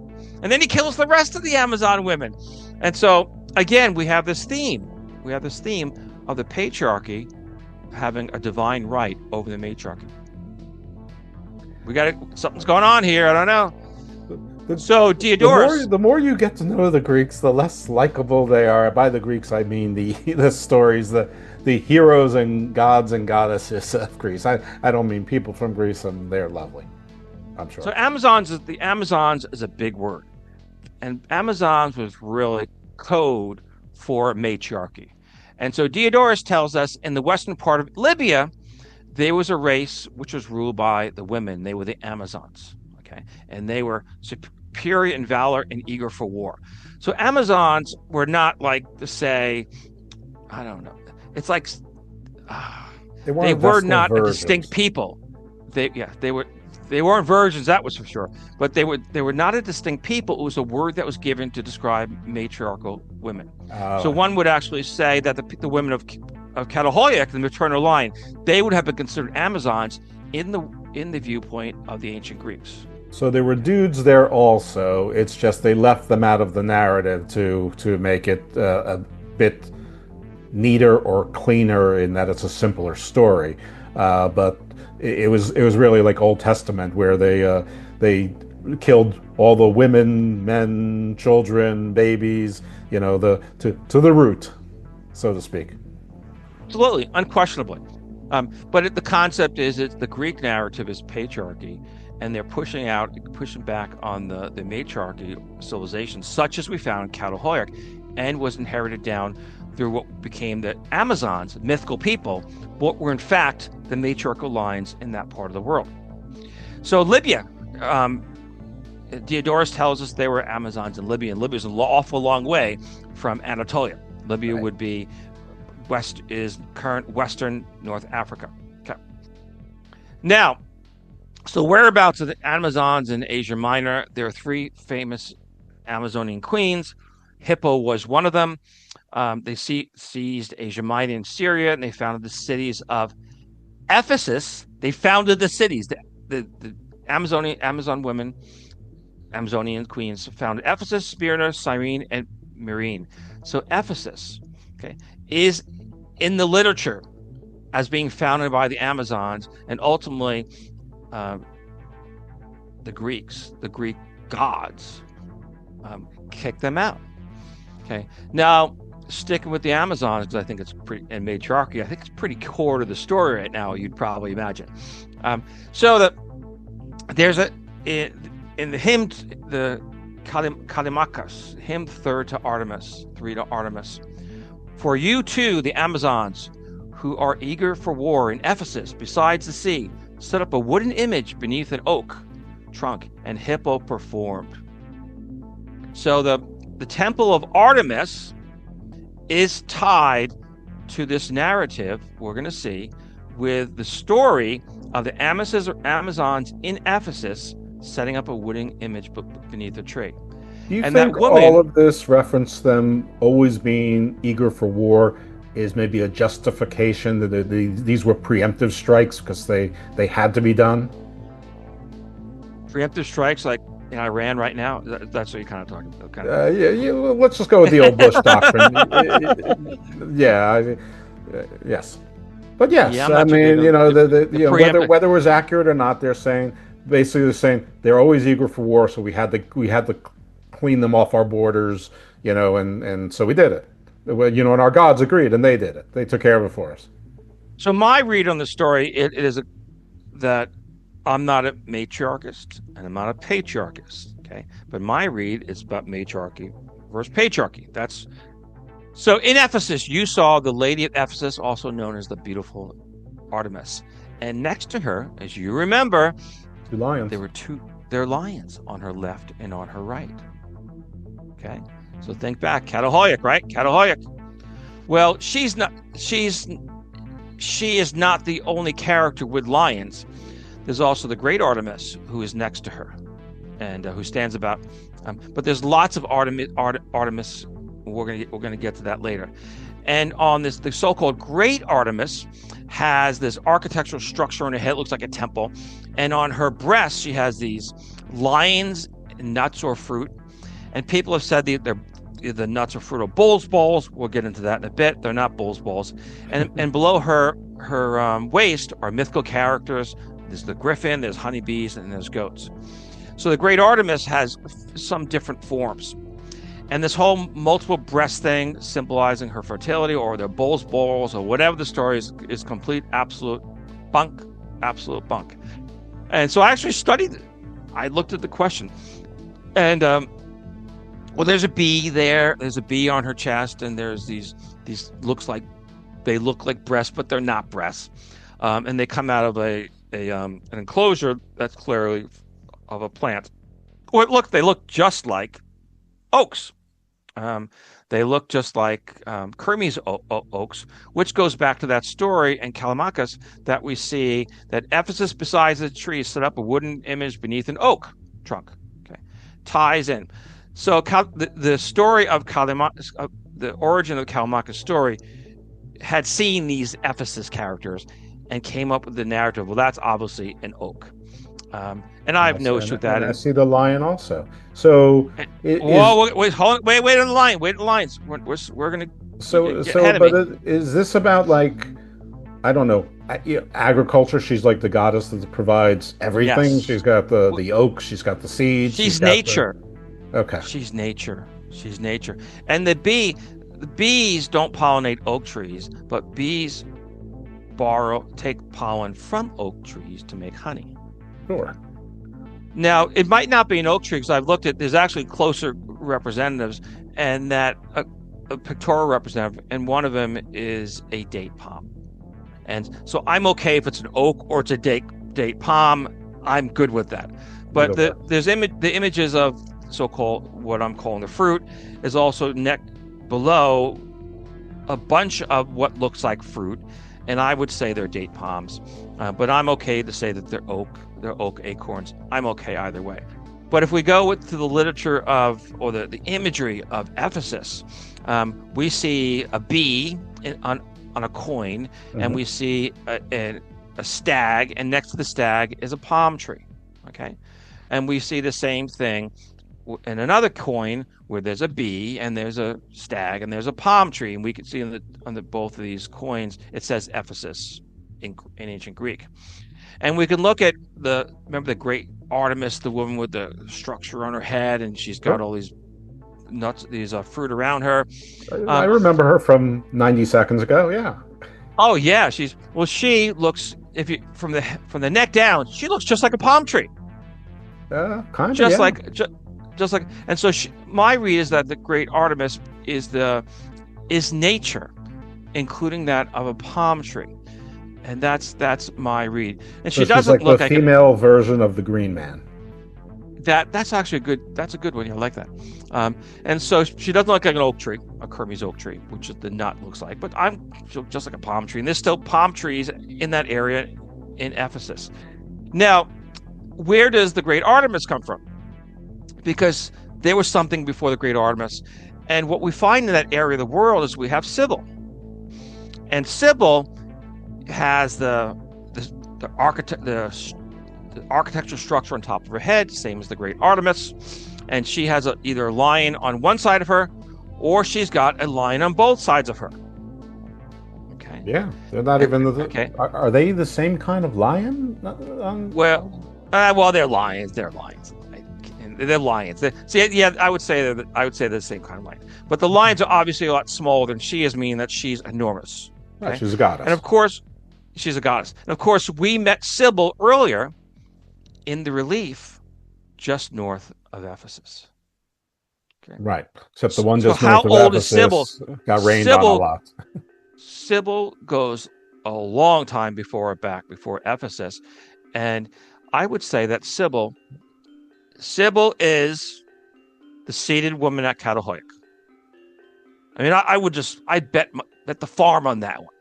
and then he kills the rest of the Amazon women. And so again, we have this theme. We have this theme of the patriarchy having a divine right over the matriarchy. Something's going on here. I don't know. So Diodorus. The more you get to know the Greeks, the less likable they are. By the Greeks, I mean the stories, the heroes and gods and goddesses of Greece. I don't mean people from Greece, and they're lovely, I'm sure. So Amazons is a big word, and Amazons was really code for matriarchy. And so Diodorus tells us in the western part of Libya, there was a race which was ruled by the women. They were the Amazons, okay? And they were superior in valor and eager for war. So Amazons were not like to say, I don't know. It's like they were not virgins. A distinct people. They weren't virgins, that was for sure. But they were not a distinct people. It was a word that was given to describe matriarchal women. So one would actually say that the women of Catahoiac, the maternal line, they would have been considered Amazons in the viewpoint of the ancient Greeks. So there were dudes there also. It's just they left them out of the narrative to make it a bit neater or cleaner in that it's a simpler story. But it was really like Old Testament, where they killed all the women, men, children, babies, to the root, so to speak. Absolutely, unquestionably. But the concept is the Greek narrative is patriarchy, and they're pushing back on the matriarchy civilization, such as we found in Catahoiac, and was inherited down through what became the Amazons, mythical people, but were in fact the matriarchal lines in that part of the world. So Libya, Diodorus tells us there were Amazons in Libya, and Libya is an awful long way from Anatolia. Libya would be current Western North Africa. Okay. Now, so whereabouts of the Amazons in Asia Minor? There are three famous Amazonian queens. Hippo was one of them. They seized Asia Minor and Syria, and they founded the cities of Ephesus. They founded the cities. The Amazon women, Amazonian queens, founded Ephesus, Smyrna, Cyrene, and Myrene. So Ephesus, okay, is in the literature as being founded by the Amazons, and ultimately the Greek gods kicked them out. Okay, now sticking with the Amazons, because I think it's pretty, and matriarchy, I think it's pretty core to the story right now, you'd probably imagine. So there's in the hymn, the Callimachus, hymn 3 to Artemis. For you too, the Amazons, who are eager for war in Ephesus, besides the sea, set up a wooden image beneath an oak trunk, and Hippo performed. So the temple of Artemis is tied to this narrative we're going to see with the story of the Amazons in Ephesus setting up a wooden image beneath a tree. Do you think all of this reference them always being eager for war is maybe a justification that these were preemptive strikes because they had to be done? Preemptive strikes like in Iran right now? That's what you're kind of talking about. Well, let's just go with the old Bush doctrine. Yes. But yes, Yeah, I mean, whether it was accurate or not, they're saying they're always eager for war, so we had to clean them off our borders, and so we did it. Well, and our gods agreed, and they did it. They took care of it for us. So my read on the story, it is that I'm not a matriarchist and I'm not a patriarchist, okay? But my read is about matriarchy versus patriarchy. So in Ephesus, you saw the lady of Ephesus, also known as the beautiful Artemis. And next to her, as you remember, 2 lions. There are lions on her left and on her right. Okay? So think back, Catahoic, right? Catahoic. Well, she is not the only character with lions. There's also the great Artemis, who is next to her, and who stands about. But there's lots of Artemis. We're gonna get to that later. And on this, the so-called great Artemis has this architectural structure on her head. It looks like a temple, and on her breast she has these lions, nuts or fruit. And people have said the nuts or fruit are bull's balls. We'll get into that in a bit. They're not bull's balls. And below her waist are mythical characters. There's the griffin, there's honeybees, and there's goats. So the great Artemis has some different forms. And this whole multiple breast thing symbolizing her fertility, or their bull's balls, or whatever the story is complete, absolute bunk. And so I actually studied it. I looked at the question. And well, there's a bee there. There's a bee on her chest, and there's these they look like breasts, but they're not breasts. And they come out of an enclosure that's clearly of a plant. Well, they look just like oaks. They look just like Kermes oaks, which goes back to that story in Callimachus that we see that Ephesus, besides the tree, set up a wooden image beneath an oak trunk. Okay, ties in. So the story of Callimachus, the origin of the Callimachus story, had seen these Ephesus characters and came up with the narrative. Well, that's obviously an oak. And I have no issue with that. I see the lion also. So, wait on the line. Wait on the lines. We're gonna. Is this about, like, I don't know, agriculture? She's like the goddess that provides everything. Yes. She's got the oak. She's got the seeds. She's nature. Okay. She's nature. And the bees don't pollinate oak trees, but bees take pollen from oak trees to make honey. Sure. Now, it might not be an oak tree, because I've looked at, there's actually closer representatives, and that a pictorial representative, and one of them is a date palm. And so I'm okay if it's an oak or it's a date palm. I'm good with that. But there's the images of so-called, what I'm calling the fruit, is also below a bunch of what looks like fruit, and I would say they're date palms. But I'm okay to say that they're oak acorns. I'm okay either way. But if we go to the literature or the imagery of Ephesus, we see a bee on a coin, mm-hmm. and we see a stag, and next to the stag is a palm tree. Okay, and we see the same thing in another coin where there's a bee and there's a stag and there's a palm tree, and we can see on the both of these coins it says Ephesus in ancient Greek. And we can look at remember the great Artemis, the woman with the structure on her head, and she's got all these nuts, these fruit around her. I remember her from 90 seconds ago. Yeah. Oh yeah, she looks, if you from the neck down, she looks just like a palm tree. Kind of. Just like, and so my read is that the great Artemis is nature, including that of a palm tree. And that's my read. And so she doesn't look like the female version of the Green Man. That's actually a good one. I like that. And so she doesn't look like an oak tree, a Kermes oak tree, which the nut looks like. But I'm just like a palm tree. And there's still palm trees in that area in Ephesus. Now, where does the great Artemis come from? Because there was something before the great Artemis. And what we find in that area of the world is we have Sybil. And Sybil has the architectural structure on top of her head, same as the great Artemis, and she has either a lion on one side of her, or she's got a lion on both sides of her. Okay. Yeah, they're not even okay. Are they the same kind of lion? Well, they're lions. They're lions. And they're lions. I would say they're the same kind of lion. But the lions are obviously a lot smaller than she is, meaning that she's enormous. Right, Okay? she's a goddess. And of course, she's a goddess. And of course, we met Sybil earlier in the relief just north of Ephesus. Okay. Right. Except the one just how north of old is Ephesus Sybil? got rained on a lot. Sybil goes a long time before Ephesus. And I would say that Sybil is the seated woman at Catahoic. I mean, I'd bet the farm on that one.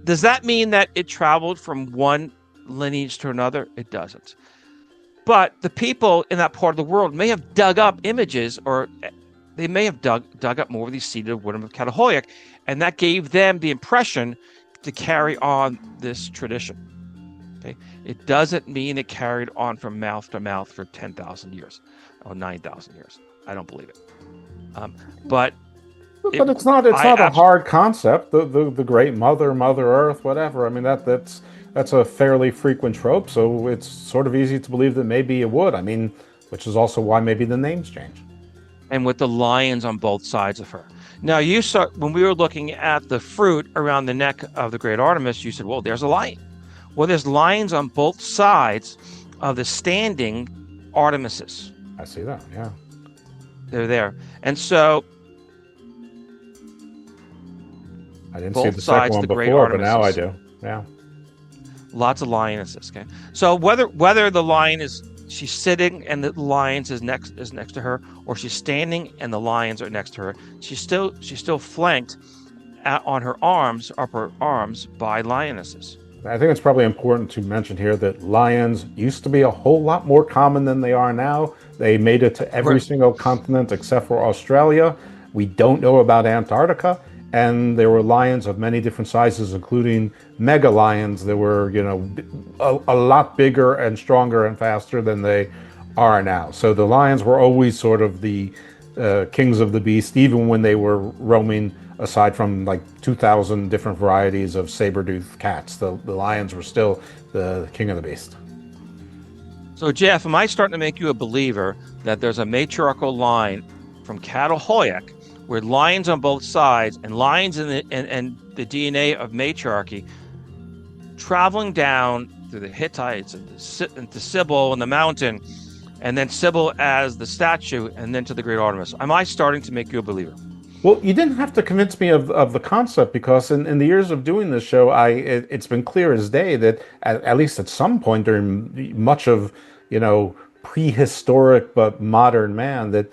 Does that mean that it traveled from one lineage to another? It doesn't. But the people in that part of the world may have dug up images, or they may have dug up more of these seated women of Catahoic, and that gave them the impression to carry on this tradition. Okay, it doesn't mean it carried on from mouth to mouth for 10,000 years or 9,000 years. I don't believe it. But it's not a hard concept. The great mother Earth, whatever. I mean that's a fairly frequent trope, so it's sort of easy to believe that maybe it would. I mean, which is also why maybe the names change. And with the lions on both sides of her. Now, you saw when we were looking at the fruit around the neck of the great Artemis, you said, well, there's a lion. Well, there's lions on both sides of the standing Artemises. I see that, yeah. They're there. And so I didn't see the second one before, but now I do. Yeah. Lots of lionesses. Okay. So whether the lion she's sitting and the lions is next to her, or she's standing and the lions are next to her, she's still flanked on her upper arms by lionesses. I think it's probably important to mention here that lions used to be a whole lot more common than they are now. They made it to every single continent except for Australia. We don't know about Antarctica. And there were lions of many different sizes, including mega lions that were, a lot bigger and stronger and faster than they are now. So the lions were always sort of the kings of the beast, even when they were roaming, aside from like 2,000 different varieties of saber-toothed cats. The lions were still the king of the beast. So, Jeff, am I starting to make you a believer that there's a matriarchal line from Catahoic, where lions on both sides and lions in the DNA of matriarchy traveling down through the Hittites and to Sybil in the mountain, and then Sybil as the statue, and then to the great Artemis? Am I starting to make you a believer? Well, you didn't have to convince me of the concept, because in the years of doing this show, it's been clear as day that at least at some point during much of prehistoric but modern man that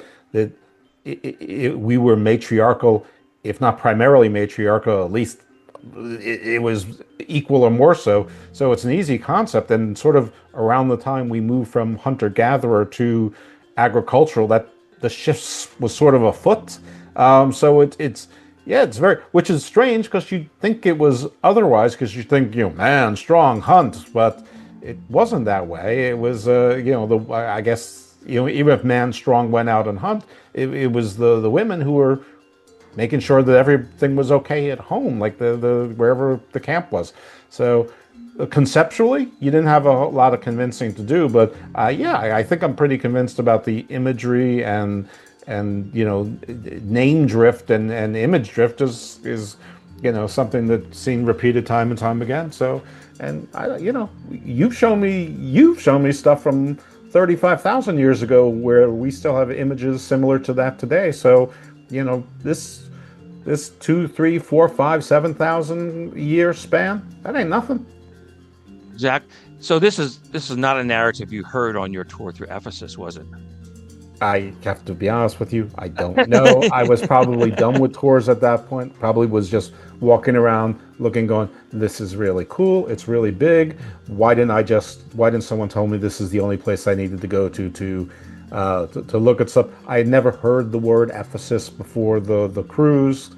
we were matriarchal, if not primarily matriarchal, at least it was equal or more so. So it's an easy concept, and sort of around the time we moved from hunter-gatherer to agricultural, that the shift was sort of afoot. So it's very, which is strange, because you'd think it was otherwise, because you think, man, strong, hunt, but it wasn't that way. It was, I guess, even if man strong went out and hunt, it was the women who were making sure that everything was okay at home, like the wherever the camp was. So conceptually, you didn't have a lot of convincing to do, but I think I'm pretty convinced about the imagery and name drift and image drift is something that's seen repeated time and time again. So, and you've shown me stuff from 35,000 years ago where we still have images similar to that today. So, this 2, 3, 4, 5, 7,000 year span, that ain't nothing. Zach, so this is not a narrative you heard on your tour through Ephesus, was it? I have to be honest with you, I don't know. I was probably done with tours at that point. Probably was just walking around looking, going, this is really cool. It's really big. Why didn't someone tell me this is the only place I needed to go to look at stuff? I had never heard the word Ephesus before the cruise.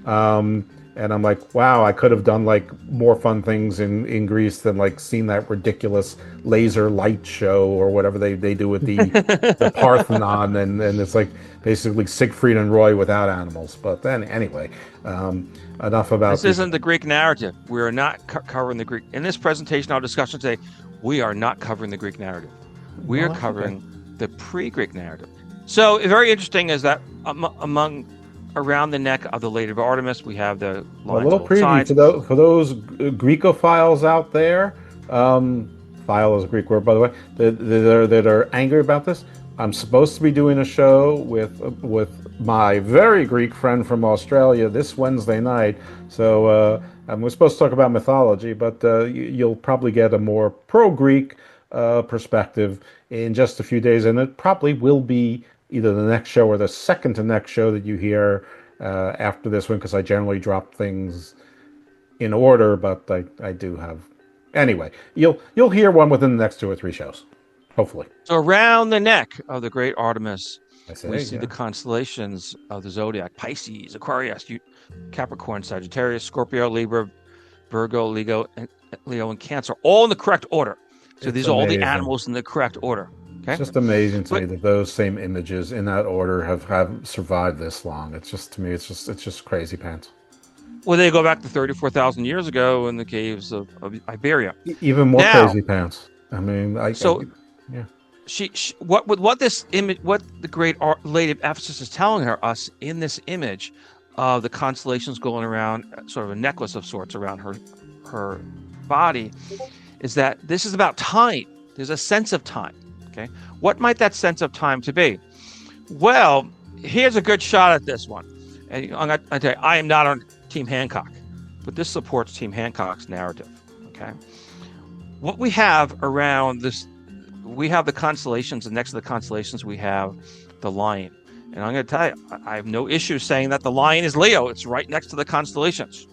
And I'm like, wow, I could have done like more fun things in Greece than like seeing that ridiculous laser light show or whatever they do with the Parthenon, and it's like basically Siegfried and Roy without animals. But then anyway, enough about this. Isn't the Greek narrative. We are not covering the Greek in this presentation. Our discussion today, we are not covering the Greek narrative. We are covering the pre-Greek narrative. So very interesting is that around the neck of the Lady of Artemis, we have the lines a little on both preview sides. for those Grecophiles out there. File is a Greek word, by the way. That are angry about this. I'm supposed to be doing a show with my very Greek friend from Australia this Wednesday night. So we're supposed to talk about mythology, but you'll probably get a more pro-Greek perspective in just a few days, and it probably will be either the next show or the second to next show that you hear after this one, because I generally drop things in order, but I do have... Anyway, you'll hear one within the next 2 or 3 shows, hopefully. So around the neck of the great Artemis, we see yeah. the constellations of the zodiac: Pisces, Aquarius, Capricorn, Sagittarius, Scorpio, Libra, Virgo, Leo, and Cancer, all in the correct order. So these are all the animals in the correct order. Okay? It's just amazing to me that those same images in that order have survived this long. It's just, to me, it's just crazy pants. Well, they go back to 34,000 years ago in the caves of Iberia. Even more crazy pants. I mean, yeah. What this image, what the great Lady of Ephesus is telling us in this image of the constellations going around, sort of a necklace of sorts around her body, is that this is about time. There's a sense of time. Okay, what might that sense of time to be? Well, here's a good shot at this one. And I tell you, I am not on Team Hancock, but this supports Team Hancock's narrative. Okay, what we have around this, we have the constellations, and next to the constellations we have the lion. And I'm going to tell you, I have no issue saying that the lion is Leo. It's right next to the constellations.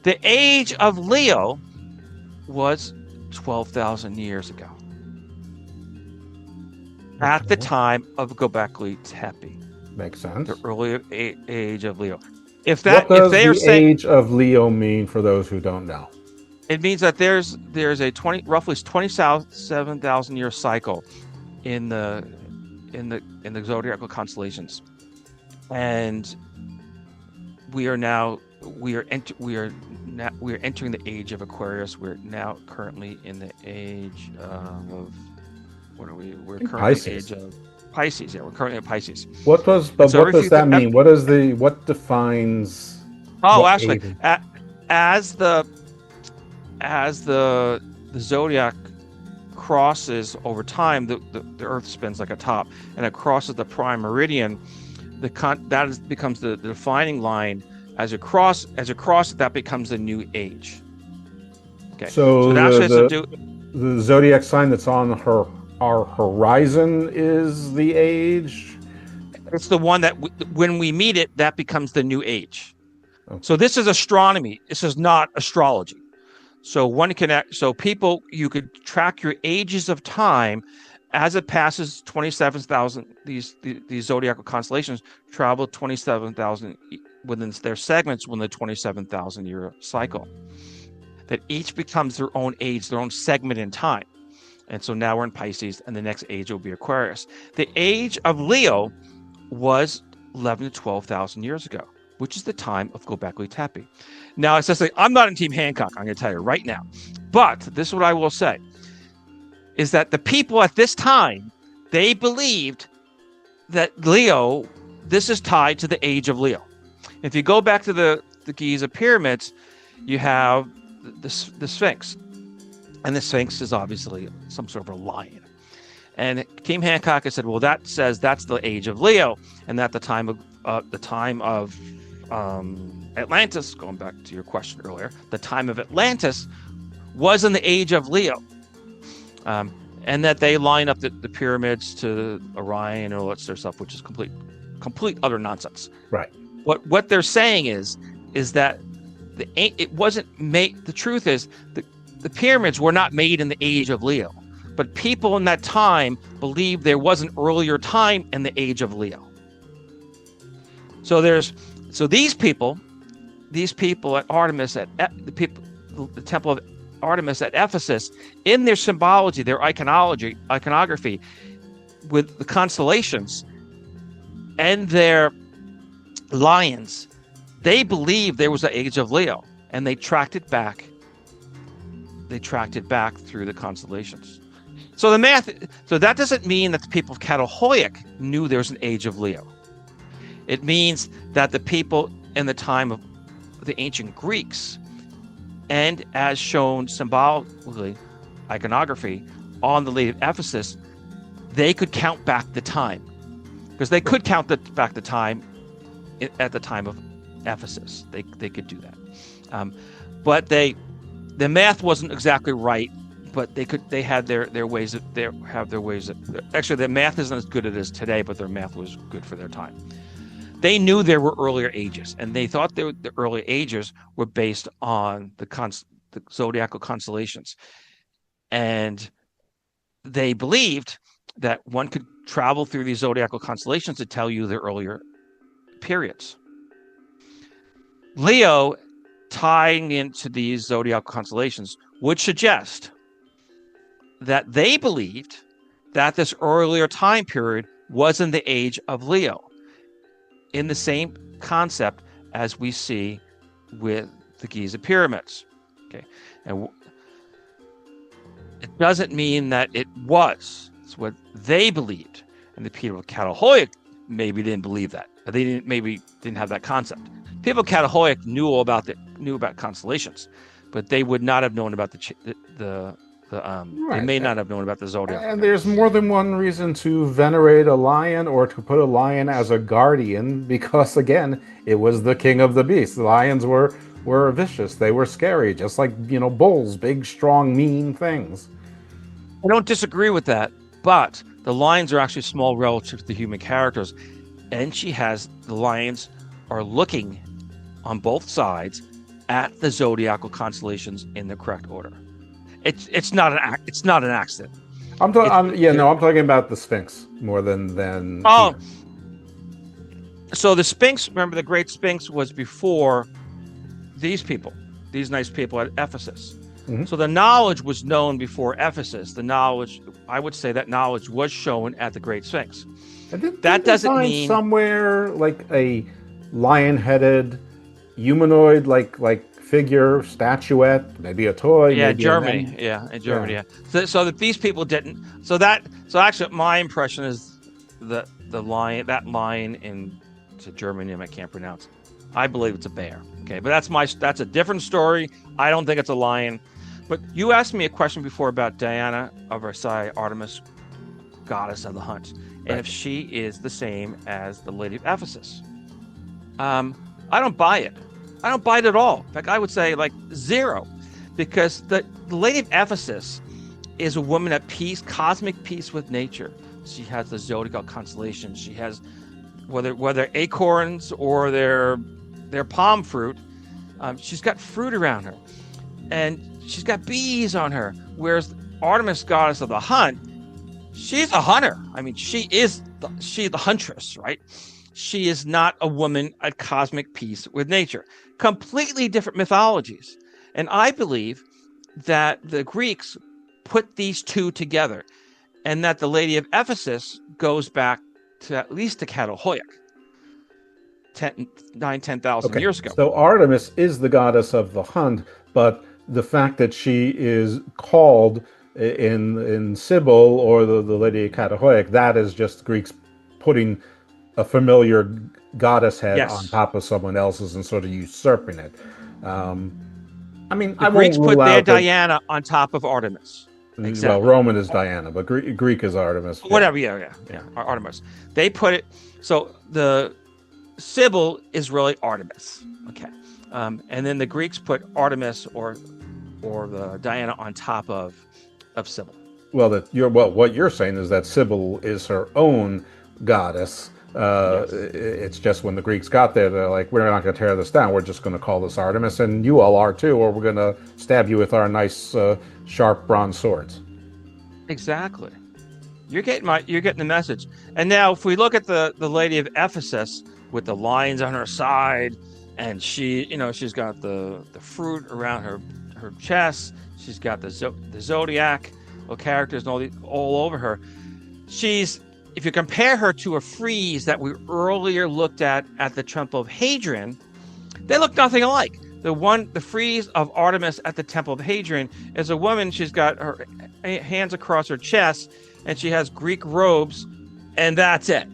The age of Leo was 12,000 years ago. At the time of Göbekli Tepe. Makes sense. The earlier age of Leo. What does the age of Leo mean for those who don't know? It means that there's a roughly 27,000 year cycle in the zodiacal constellations, and we are entering the age of Aquarius. We're now currently in the age of what are we? We're currently Pisces. in the age of Pisces. Yeah, we're currently at Pisces. What does that mean? What defines? Oh, actually, as the zodiac crosses over time, the Earth spins like a top, and it crosses the prime meridian. Becomes the defining line. As it crosses, that becomes the new age. Okay. So that actually has to do. The zodiac sign that's on our horizon is the age. It's the one that when we meet it, that becomes the new age. Okay. So this is astronomy. This is not astrology. So you could track your ages of time as it passes 27,000. These zodiacal constellations travel 27,000 within their segments within the 27,000 year cycle. That each becomes their own age, their own segment in time. And so now we're in Pisces, and the next age will be Aquarius. The age of Leo was 11 to 12,000 years ago, which is the time of Göbekli Tepe. Now, it's just like, I'm not in Team Hancock, I'm going to tell you right now. But this is what I will say, is that the people at this time, they believed that Leo, this is tied to the age of Leo. If you go back to the Giza pyramids, you have the Sphinx. And the Sphinx is obviously some sort of a lion. And Team Hancock has said, well, that says that's the age of Leo, and that the time of Atlantis, going back to your question earlier, the time of Atlantis was in the age of Leo, and that they line up the pyramids to Orion and all that sort of stuff, which is complete utter nonsense. Right. What they're saying is that it wasn't made. The truth is the pyramids were not made in the age of Leo, but people in that time believed there was an earlier time in the age of Leo. So these people at Artemis, the temple of Artemis at Ephesus, in their symbology, their iconography, with the constellations and their lions, they believed there was an age of Leo, and they tracked it back. Through the constellations. So the math. So that doesn't mean that the people of Catalhoic knew there was an age of Leo. It means that the people in the time of the ancient Greeks, and as shown symbolically, iconography on the Lady of Ephesus, they could count back the time, because they could count back the time at the time of Ephesus. They could do that, but the math wasn't exactly right. But they had their ways. Actually, their math isn't as good as it is today, but their math was good for their time. They knew there were earlier ages, and they thought the earlier ages were based on the zodiacal constellations, and they believed that one could travel through these zodiacal constellations to tell you the earlier periods. Leo, tying into these zodiacal constellations, would suggest that they believed that this earlier time period was in the age of Leo, in the same concept as we see with the Giza pyramids. Okay, and it doesn't mean that it was. It's what they believed, and the people of Catalhoic maybe didn't believe that. They didn't have that concept. People of Catalhoic knew about constellations, but they would not have known about They may not have known about the zodiac. And there's more than one reason to venerate a lion or to put a lion as a guardian, because again, it was the king of the beasts. The lions were vicious. They were scary, just like, bulls, big, strong, mean things. I don't disagree with that, but the lions are actually small relative to the human characters, and the lions are looking on both sides at the zodiacal constellations in the correct order. It's not an accident. I'm talking about the Sphinx more than. Oh, so the Sphinx. Remember, the Great Sphinx was before these nice people at Ephesus. Mm-hmm. So the knowledge was known before Ephesus. I would say that knowledge was shown at the Great Sphinx. That doesn't mean somewhere like a lion-headed humanoid, like figure, statuette, maybe a toy. Yeah, maybe Germany. In Germany. Yeah. So that these people didn't. So actually, my impression is that that lion into Germany, I can't pronounce. I believe it's a bear. Okay, but that's a different story. I don't think it's a lion. But you asked me a question before about Diana of Versailles, Artemis, goddess of the hunt, and if she is the same as the Lady of Ephesus. I don't buy it. I don't buy it at all. In fact, I would say like zero, because the Lady of Ephesus is a woman at peace, cosmic peace with nature. She has the zodiacal constellations. She has whether acorns or their palm fruit. She's got fruit around her, and she's got bees on her. Whereas Artemis, goddess of the hunt, she's a hunter. I mean, she's the huntress, right? She is not a woman at cosmic peace with nature. Completely different mythologies. And I believe that the Greeks put these two together, and that the Lady of Ephesus goes back to at least to Catalhoic, 10,000 years ago. So Artemis is the goddess of the hunt, but the fact that she is called in Sibyl or the Lady of Catalhoic, that is just Greeks putting a familiar goddess head on top of someone else's and sort of usurping it. The Greeks put their Diana on top of Artemis. Exactly. Well, Roman is Diana, but Greek is Artemis. Whatever, yeah. Artemis. They put it, so the Sibyl is really Artemis. Okay. And then the Greeks put Artemis or the Diana on top of Sibyl. Well, what you're saying is that Sibyl is her own goddess. Yes. It's just when the Greeks got there, they're like, we're not going to tear this down. We're just going to call this Artemis, and you all are too, or we're going to stab you with our nice sharp bronze swords. Exactly. You're getting the message. And now, if we look at the Lady of Ephesus with the lions on her side, and she's got the fruit around her chest. She's got the zodiac characters and all over her. If you compare her to a frieze that we earlier looked at the Temple of Hadrian, they look nothing alike. the frieze of Artemis at the Temple of Hadrian is a woman. She's got her hands across her chest, and she has Greek robes, and that's it.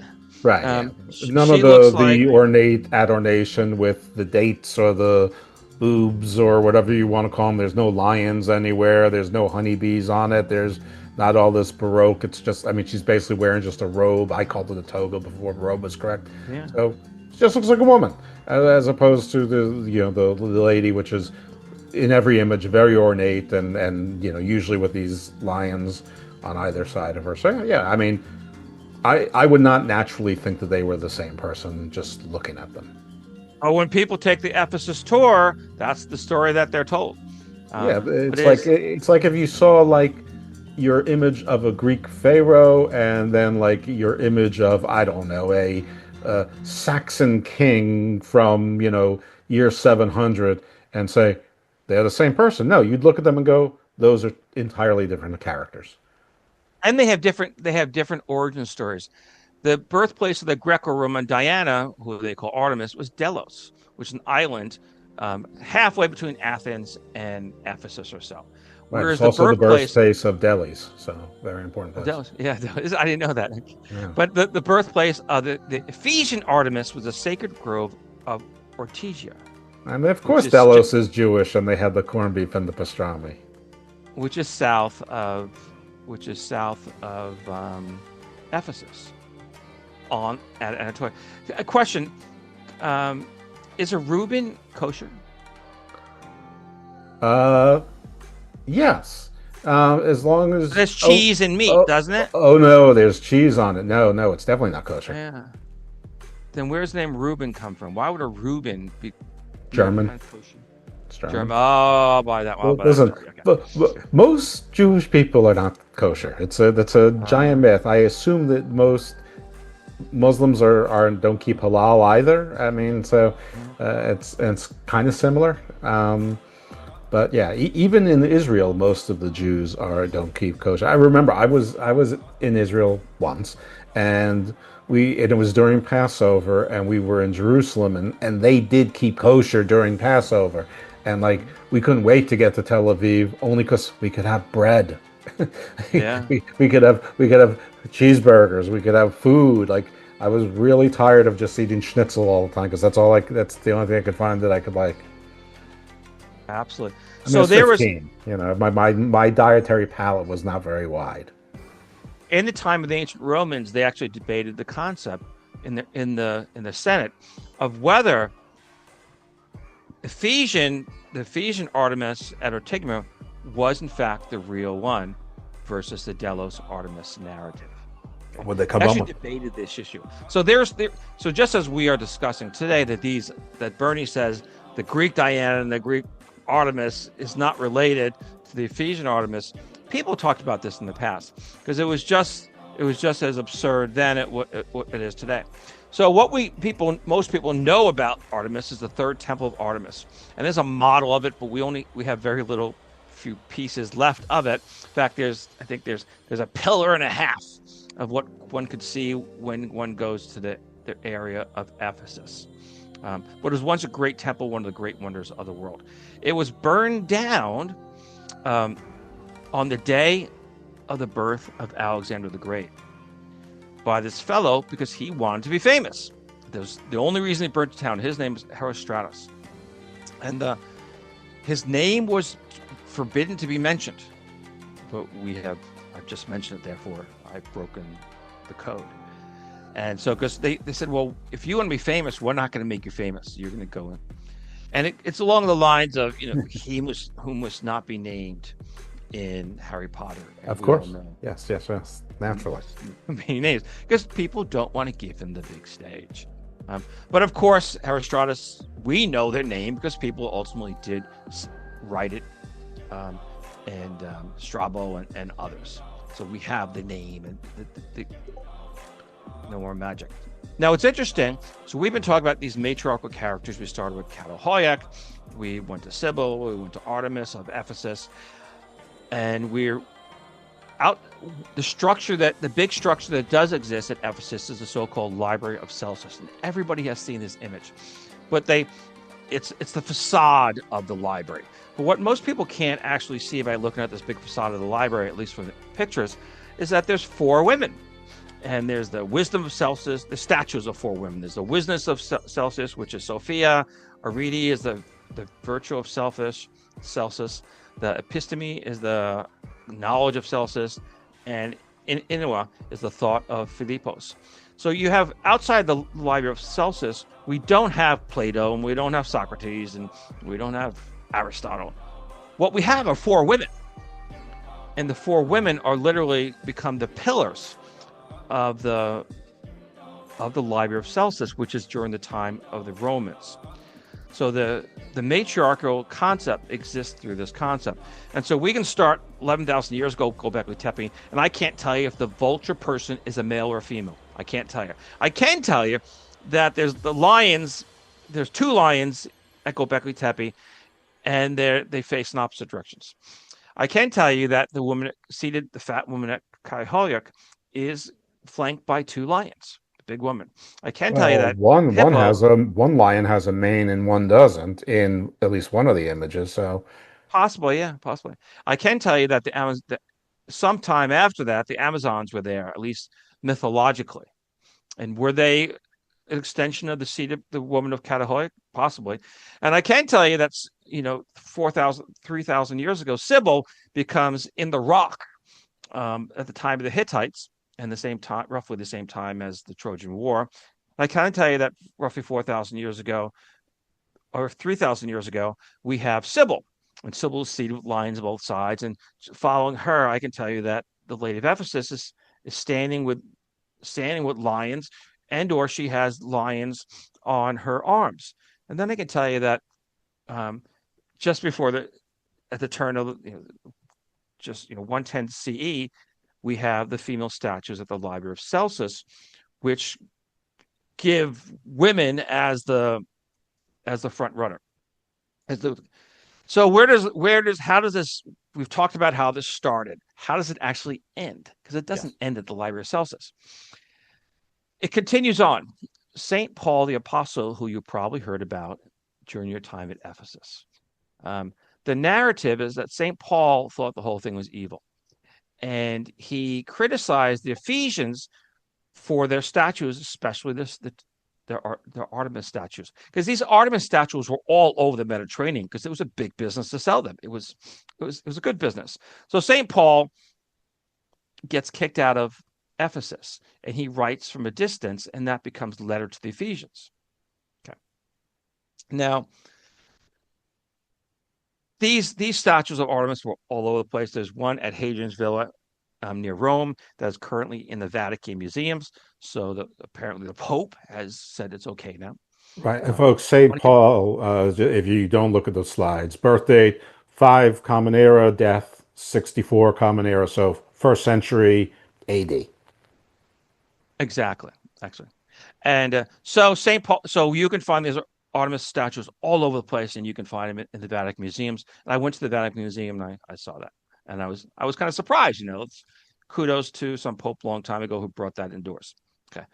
Right. None of the ornate adornation with the dates or the boobs or whatever you want to call them. There's no lions anywhere. There's no honeybees on it. There's not all this Baroque. It's just, I mean, she's basically wearing just a robe. I called it a toga before robe was correct. Yeah. So she just looks like a woman, as opposed to the lady, which is in every image very ornate and usually with these lions on either side of her. So yeah, I mean, I would not naturally think that they were the same person just looking at them. Oh, when people take the Ephesus tour, that's the story that they're told. It's like if you saw like your image of a Greek pharaoh and then like your image of, I don't know, a Saxon king from year 700 and say they're the same person. No, you'd look at them and go, those are entirely different characters. And they have different origin stories. The birthplace of the Greco Roman Diana, who they call Artemis, was Delos, which is an island halfway between Athens and Ephesus or so. Right. Whereas it's also the birthplace of Delis, so very important place. Delos, yeah, I didn't know that. Yeah. But the birthplace of the Ephesian Artemis was a sacred grove of Ortygia. And of course Delos is Jewish, and they had the corned beef and the pastrami. Which is south of Ephesus. On Anatolia. A question: is a Reuben kosher? Yes. As long as there's cheese and meat, doesn't it? Oh no, there's cheese on it. No, it's definitely not kosher. Yeah. Then where's the name Reuben come from? Why would a Reuben be German? It's German. Oh, by that one. Listen, but most Jewish people are not kosher. That's a giant myth. I assume that most Muslims don't keep halal either. I mean, so it's kind of similar. But yeah, even in Israel, most of the Jews don't keep kosher. I remember I was in Israel once, and it was during Passover, and we were in Jerusalem, and they did keep kosher during Passover, and like we couldn't wait to get to Tel Aviv only because we could have bread. Yeah, we could have cheeseburgers. We could have food. Like I was really tired of just eating schnitzel all the time because that's the only thing I could find that I could like. Absolutely. I mean, so there 15, was, my dietary palate was not very wide. In the time of the ancient Romans, they actually debated the concept in the Senate of whether the Ephesian Artemis at Ortygia was in fact the real one versus the Delos Artemis narrative. Would they come up with? Debated this issue. So so just as we are discussing today that Bernie says the Greek Diana and the Greek Artemis is not related to the Ephesian Artemis, people talked about this in the past because it was just as absurd then what it is today. So what most people know about Artemis is the third temple of Artemis, and there's a model of it, but we have very few pieces left of it. In fact, there's a pillar and a half of what one could see when one goes to the area of Ephesus. But it was once a great temple, one of the great wonders of the world. It was burned down on the day of the birth of Alexander the Great by this fellow because he wanted to be famous. There's the only reason he burnt it down. His name is Herostratus, and his name was forbidden to be mentioned. But I've just mentioned it, therefore I've broken the code. And so, because they said, well, if you want to be famous, we're not going to make you famous. You're going to go in. And it's along the lines of, who must not be named in Harry Potter. Of course. Yes. Naturally. Many names. Because people don't want to give him the big stage. But of course, Herostratus, we know their name because people ultimately did write it, and Strabo and others. So we have the name and the no more magic. Now it's interesting. So we've been talking about these matriarchal characters. We started with Catohoiac. We went to Sybil. We went to Artemis of Ephesus, and we're out. The big structure that does exist at Ephesus is the so-called Library of Celsus, and everybody has seen this image. But it's the facade of the library. But what most people can't actually see by looking at this big facade of the library, at least from the pictures, is that there's 4 women. And there's the wisdom of Celsus, the statues of 4 women. There's the wisdom of Celsus, which is Sophia. Arete is the virtue of Celsus. The episteme is the knowledge of Celsus. And Inua is the thought of Philippos. So you have, outside the library of Celsus, we don't have Plato, and we don't have Socrates, and we don't have Aristotle. What we have are 4 women. And the 4 women are literally become the pillars of the library of Celsus, which is during the time of the Romans. So the matriarchal concept exists through this concept. And so we can start 11,000 years ago, go back to Tepe, and I can't tell you if the vulture person is a male or a female. I can't tell you. I can tell you that there's 2 lions that go back to Tepe, and they face in opposite directions. I can tell you that the woman seated, the fat woman at Kaiholyak, is flanked by 2 lions, the big woman. I can tell you that one lion has a mane and one doesn't in at least one of the images. So possibly. I can tell you that sometime after that, the Amazons were there, at least mythologically. And were they an extension of the seat of the woman of Katahoy? Possibly. And I can tell you that 3,000 years ago, Sybil becomes in the rock at the time of the Hittites, and roughly the same time as the Trojan War. I can tell you that roughly 4,000 years ago, or 3,000 years ago, we have Sybil, and Sybil is seated with lions on both sides. And following her, I can tell you that the Lady of Ephesus is standing with lions, and/or she has lions on her arms. And then I can tell you that just before at the turn of 110 CE, we have the female statues at the Library of Celsus, which give women as the front runner. So how does this? We've talked about how this started. How does it actually end? Because it doesn't end at the Library of Celsus. It continues on. St. Paul the Apostle, who you probably heard about during your time at Ephesus. The narrative is that St. Paul thought the whole thing was evil. And he criticized the Ephesians for their statues, especially their Artemis statues, because these Artemis statues were all over the Mediterranean because it was a big business to sell them. It was a good business. So St. Paul gets kicked out of Ephesus, and he writes from a distance, and that becomes the letter to the Ephesians. Okay. Now, these statues of Artemis were all over the place. There's one at Hadrian's Villa near Rome that is currently in the Vatican museums. So apparently the Pope has said it's okay now. Right, and folks, St. Paul, if you don't look at the slides, birth date 5 Common Era, death 64 Common Era, so 1st century AD. Exactly, actually. And so St. Paul, so you can find these Artemis statues all over the place, and you can find them in the Vatican museums. And I went to the Vatican Museum, and I saw that, and I was kind of surprised. Kudos to some Pope a long time ago who brought that indoors. Okay,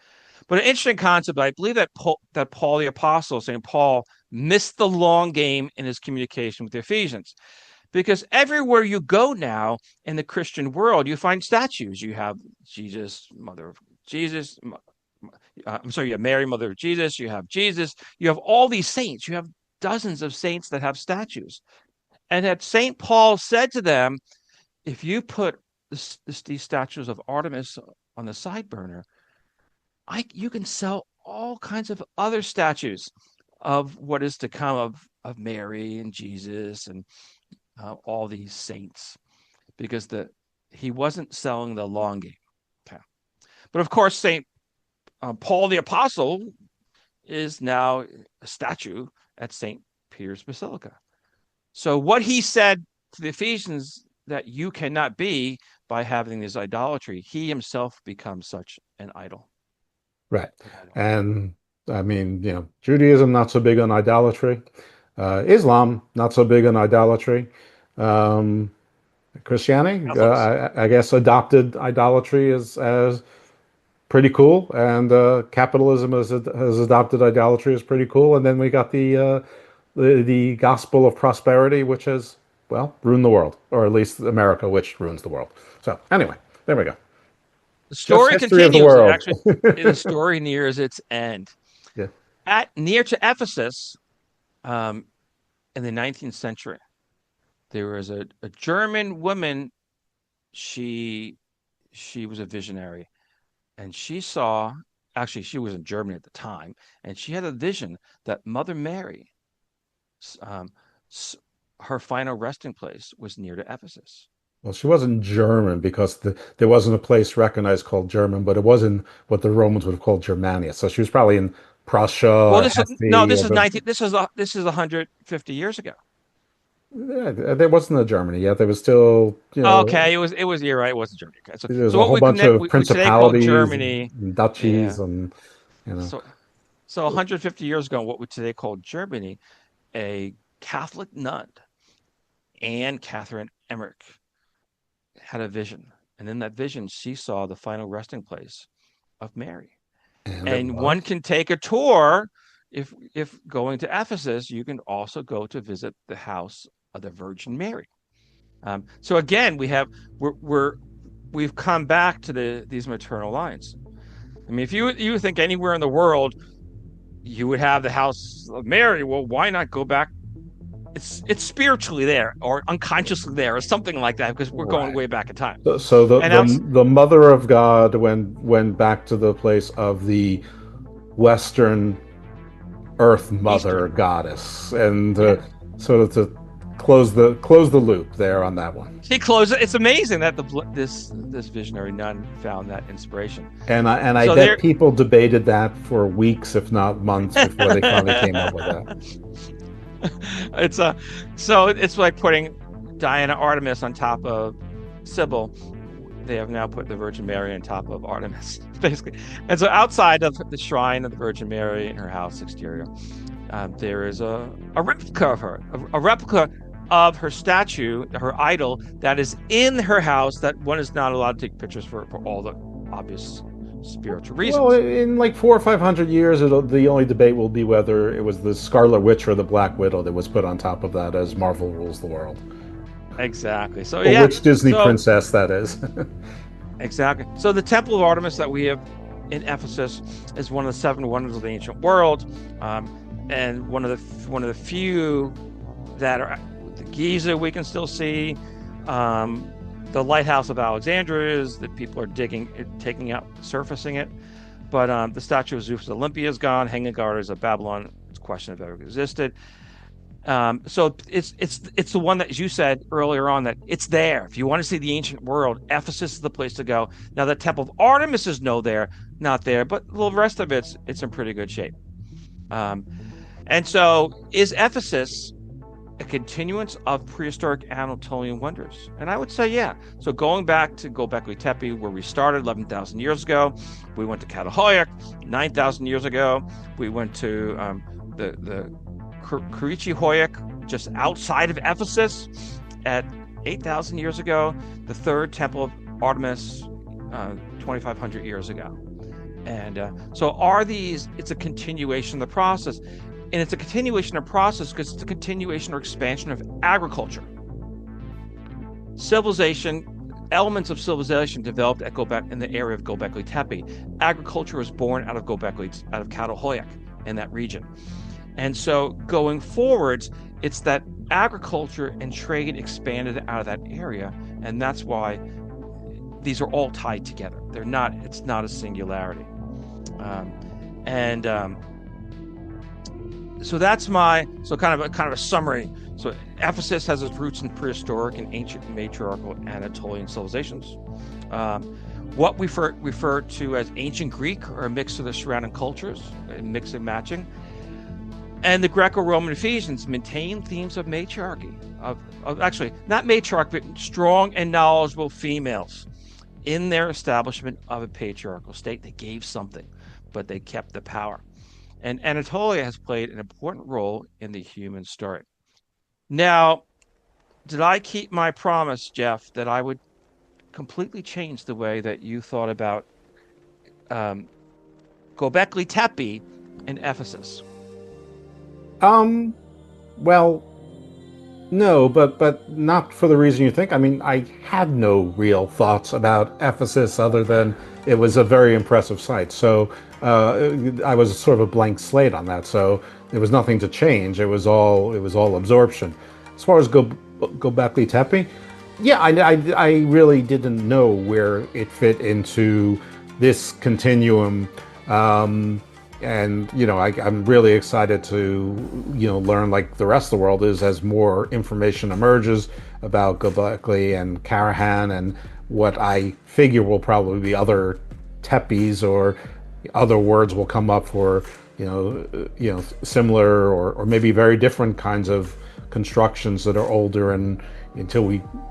but an interesting concept. I believe that Paul the Apostle, St. Paul, missed the long game in his communication with the Ephesians, because everywhere you go now in the Christian world, you find statues. You have Jesus, Mother of Jesus. You have Mary, Mother of Jesus. You have Jesus. You have all these saints. You have dozens of saints that have statues. And that St. Paul said to them, if you put these statues of Artemis on the side burner, you can sell all kinds of other statues of what is to come of Mary and Jesus and all these saints, because he wasn't selling the long game. Okay. But of course, St. Paul the Apostle is now a statue at St. Peter's Basilica. So what he said to the Ephesians that you cannot be by having this idolatry, he himself becomes such an idol. Right. And I mean, Judaism, not so big on idolatry. Islam, not so big on idolatry. Christianity, I guess, adopted idolatry as pretty cool, and capitalism has adopted idolatry as pretty cool. And then we got the the gospel of prosperity, which has, well, ruined the world, or at least America, which ruins the world. So anyway, there we go. The Just story history of the continues. world. Actually, the story nears its end. Yeah. Near to Ephesus, in the 19th century, there was a German woman. She was a visionary, and she saw. Actually, she was in Germany at the time, and she had a vision that Mother Mary, um, her final resting place was near to Ephesus. Well, she wasn't German because there wasn't a place recognized called German, but it was in what the Romans would have called Germania. So she was probably in Prussia Well, or this is Hesse. no, this is 19. This is 150 years ago. Yeah, there wasn't a Germany yet. There was still, Okay, it was. You're right. It wasn't Germany. Okay. there's So a what whole bunch of we today call principalities Germany, and duchies yeah. and, So 150 years ago, what we today call Germany, a Catholic nun, Anne Catherine Emmerich, had a vision, and in that vision, she saw the final resting place of Mary. And one can take a tour. If going to Ephesus, you can also go to visit the house of the Virgin Mary. So again, we've come back to these maternal lines. I mean, if you think anywhere in the world you would have the house of Mary, well, why not go back? It's spiritually there, or unconsciously there, or something like that, because we're going way back in time. So the Mother of God went back to the place of the Western Earth Mother goddess, and sort of to close the loop there on that one. She closed it. It's amazing that this visionary nun found that inspiration. And I bet people debated that for weeks, if not months, before they finally came up with that. It's like putting Diana Artemis on top of Sybil. They have now put the Virgin Mary on top of Artemis, basically. And so outside of the shrine of the Virgin Mary in her house exterior, there is a replica of her, a replica of her statue, her idol, that is in her house, that one is not allowed to take pictures for all the obvious spiritual reasons. Well, in like 400 or 500 years, the only debate will be whether it was the Scarlet Witch or the Black Widow that was put on top of that, as Marvel rules the world. Exactly. So or which Disney princess that is. Exactly. So the Temple of Artemis that we have in Ephesus is one of the 7 wonders of the ancient world, and one of the few that are. The Giza we can still see. The lighthouse of Alexandria is that people are taking out, surfacing it. But the statue of Zeus Olympia is gone. Hanging Gardens of Babylon, it's a question if it ever existed. So it's the one that, as you said earlier on, that it's there. If you want to see the ancient world, Ephesus is the place to go. Now the Temple of Artemis is not there, but the rest of it's in pretty good shape. And so is Ephesus a continuance of prehistoric Anatolian wonders? And I would say, yeah. So going back to Göbekli Tepe, where we started 11,000 years ago, we went to Çatalhöyük 9,000 years ago. We went to the Kırıkkale, just outside of Ephesus, at 8,000 years ago. The third Temple of Artemis, 2,500 years ago. And so it's a continuation of the process. And it's a continuation of process because it's a continuation or expansion of agriculture. Elements of civilization developed in the area of Göbekli Tepe. Agriculture was born out of Çatalhöyük in that region. And so going forwards, it's that agriculture and trade expanded out of that area. And that's why these are all tied together. It's not a singularity. So that's kind of a summary. So Ephesus has its roots in prehistoric and ancient matriarchal Anatolian civilizations. What we refer to as ancient Greek, or a mix of the surrounding cultures, mix and matching. And the Greco Roman Ephesians maintain themes of matriarchy, of actually not matriarch, but strong and knowledgeable females in their establishment of a patriarchal state. They gave something, but they kept the power. And Anatolia has played an important role in the human story. Now, did I keep my promise, Jeff, that I would completely change the way that you thought about Göbekli Tepe in Ephesus? Well, no, but not for the reason you think. I mean, I had no real thoughts about Ephesus other than it was a very impressive site. So I was sort of a blank slate on that. So there was nothing to change. It was all absorption. As far as Göbekli Tepe, yeah, I really didn't know where it fit into this continuum. And I'm really excited to learn like the rest of the world is as more information emerges about Göbekli and Karahan and what I figure will probably be other tepes or other words will come up for similar or maybe very different kinds of constructions that are older, and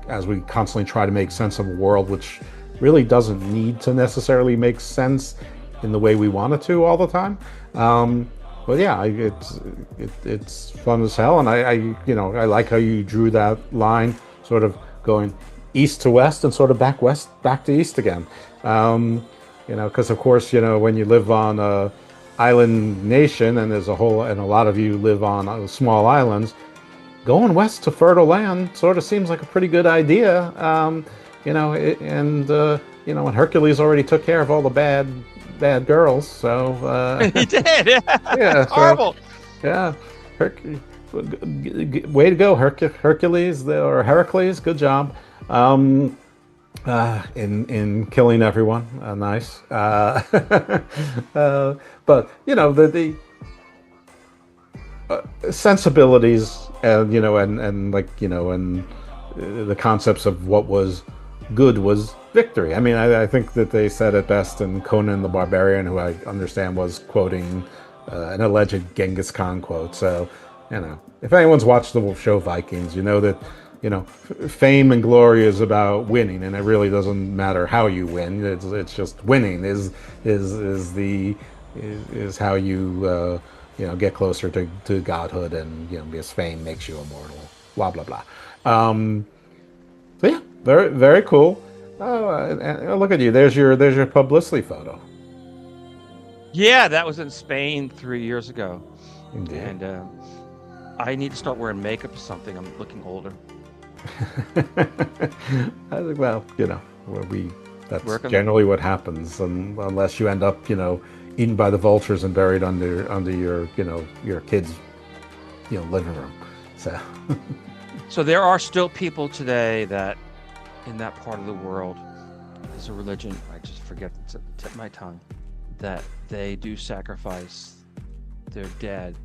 as we constantly try to make sense of a world which really doesn't need to necessarily make sense in the way we want it to all the time. But yeah, it's fun as hell, and I like how you drew that line, sort of going east to west and sort of back west, back to east again. Because of course, when you live on a island nation, and a lot of you live on small islands, going west to fertile land sort of seems like a pretty good idea. And Hercules already took care of all the bad girls, so he did. yeah, Horrible. Yeah, way to go, Hercules or Heracles. Good job in killing everyone. Nice. But the sensibilities and and the concepts of what was good was victory. I mean, I think that they said it best in Conan the Barbarian, who I understand was quoting an alleged Genghis Khan quote. So, if anyone's watched the show Vikings, you know that, fame and glory is about winning, and it really doesn't matter how you win. It's just winning is how you get closer to godhood, and because fame makes you immortal. Blah blah blah. So yeah, very very cool. Oh, and look at you! There's your publicity photo. Yeah, that was in Spain 3 years ago. Indeed. And I need to start wearing makeup or something. I'm looking older. I think, well, that's Working. generally what happens, unless you end up, eaten by the vultures and buried under your, your kids', living room. So. So there are still people today that, in that part of the world, there's a religion, I just forget the tip of my tongue, that they do sacrifice their dead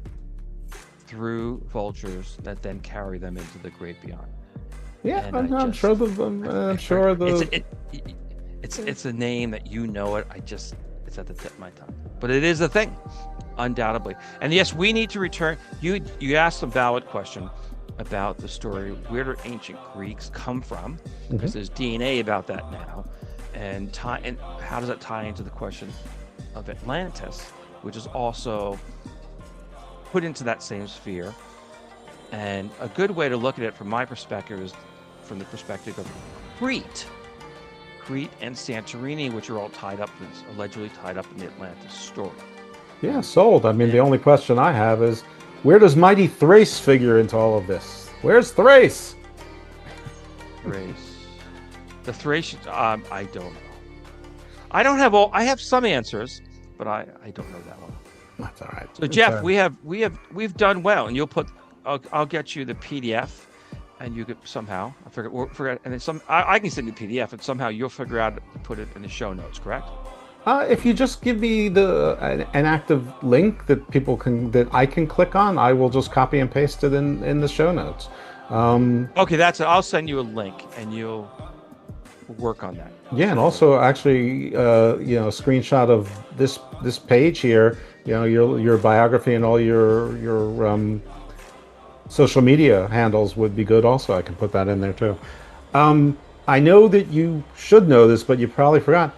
through vultures that then carry them into the great beyond. Yeah, And I'm sure it's a name that it's at the tip of my tongue. But it is a thing, undoubtedly. And yes, we need to return. You asked a valid question about the story. Where do ancient Greeks come from? Because there's DNA about that now. And how does that tie into the question of Atlantis, which is also put into that same sphere? And a good way to look at it from my perspective is from the perspective of Crete and Santorini, which are all allegedly tied up in the Atlantis story. Yeah, sold. I mean, the only question I have is, where does mighty Thrace figure into all of this? Where's Thrace? The Thracians, I don't know. I have some answers, but I don't know that one. That's all right. So Jeff, we've done well, and I'll get you the PDF, and you could somehow forget, and then I can send you the PDF, and somehow you'll figure out to put it in the show notes, correct? If you just give me an active link that I can click on, I will just copy and paste it in the show notes. Okay, that's it. I'll send you a link, and you'll work on that. Yeah, and also actually, a screenshot of this page here. Your biography and all your social media handles would be good. Also, I can put that in there too. I know that you should know this, but you probably forgot.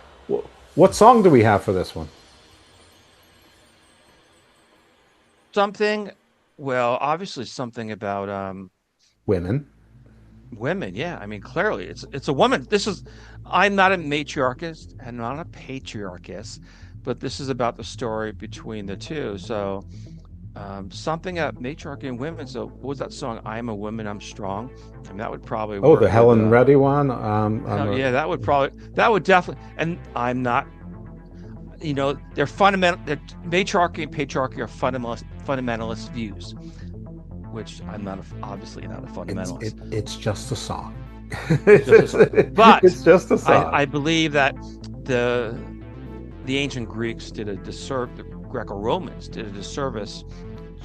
What song do we have for this one? Obviously something about Women. Women, yeah. I mean, clearly it's a woman. I'm not a matriarchist and not a patriarchist, but this is about the story between the two. So something at matriarchy and women. So what was that song? I am a woman, I'm strong. I mean, that would probably Oh, work the with, Helen Reddy one. yeah, that would definitely. And I'm not, they're fundamental. Matriarchy and patriarchy are fundamentalist views, which I'm not obviously not a fundamentalist. It's just a song. But it's just a song. I believe that the ancient Greeks did a disservice. The Greco Romans did a disservice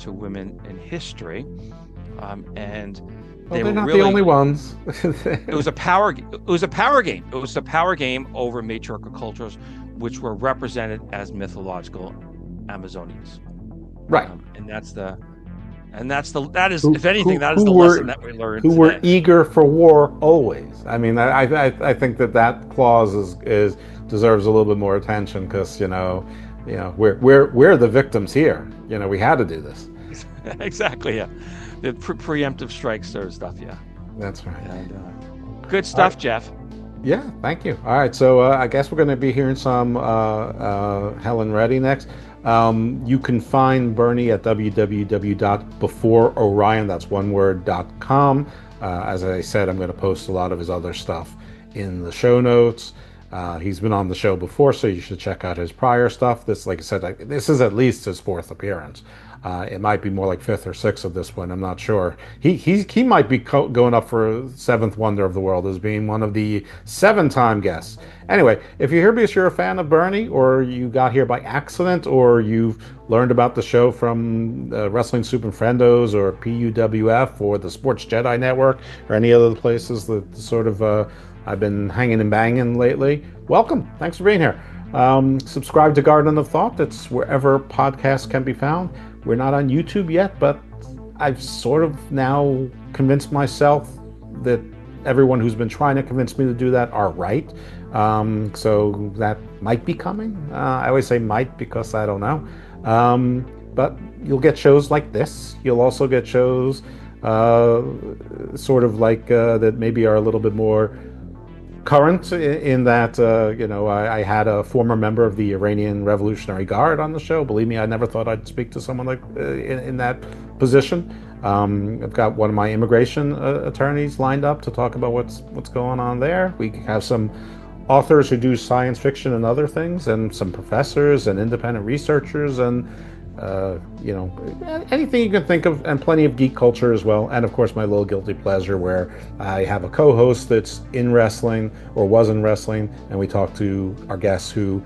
to women in history, and they're not the only ones. It was a power. It was a power game. It was a power game over matriarchal cultures, which were represented as mythological Amazonians. Right. That is if anything, that is the lesson that we learned. Who were eager for war always. I mean, I think that clause is deserves a little bit more attention because we're the victims here. We had to do this. Exactly. Yeah. The preemptive strike sort of stuff. Yeah. That's right. And, good stuff, Jeff. Yeah, thank you. All right, so I guess we're going to be hearing some Helen Reddy next. You can find Bernie at www.beforeorion, that's one word.com. As I said, I'm going to post a lot of his other stuff in the show notes. He's been on the show before, so you should check out his prior stuff. This, like I said, this is at least his fourth appearance. It might be more like fifth or sixth of this one. I'm not sure. He might be going up for seventh wonder of the world as being one of the 7-time guests. Anyway, if you're here because you're a fan of Bernie, or you got here by accident, or you've learned about the show from Wrestling Soup and Friendos, or PUWF, or the Sports Jedi Network, or any other places that sort of I've been hanging and banging lately, welcome. Thanks for being here. Subscribe to Garden of Thought. It's wherever podcasts can be found. We're not on YouTube yet, but I've sort of now convinced myself that everyone who's been trying to convince me to do that are right. So that might be coming. I always say might because I don't know. But you'll get shows like this. You'll also get shows sort of like that maybe are a little bit more current in that, I had a former member of the Iranian Revolutionary Guard on the show. Believe me, I never thought I'd speak to someone like in that position. I've got one of my immigration attorneys lined up to talk about what's going on there. We have some authors who do science fiction and other things, and some professors and independent researchers, and anything you can think of, and plenty of geek culture as well. And of course, my little guilty pleasure where I have a co-host that's in wrestling or was in wrestling, and we talk to our guests who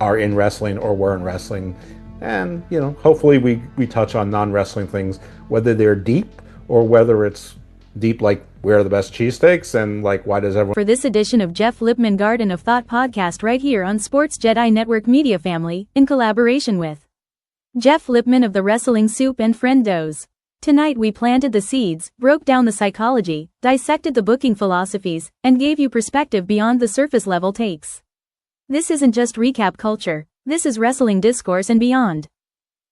are in wrestling or were in wrestling. And, hopefully we touch on non-wrestling things, whether they're deep or whether it's deep like where are the best cheesesteaks and like why does everyone... For this edition of Jeff Lippman Garden of Thought podcast right here on Sports Jedi Network Media Family, in collaboration with Jeff Lippman of the Wrestling Soup and Friendos. Tonight we planted the seeds, broke down the psychology, dissected the booking philosophies, and gave you perspective beyond the surface level takes. This isn't just recap culture, this is wrestling discourse and beyond.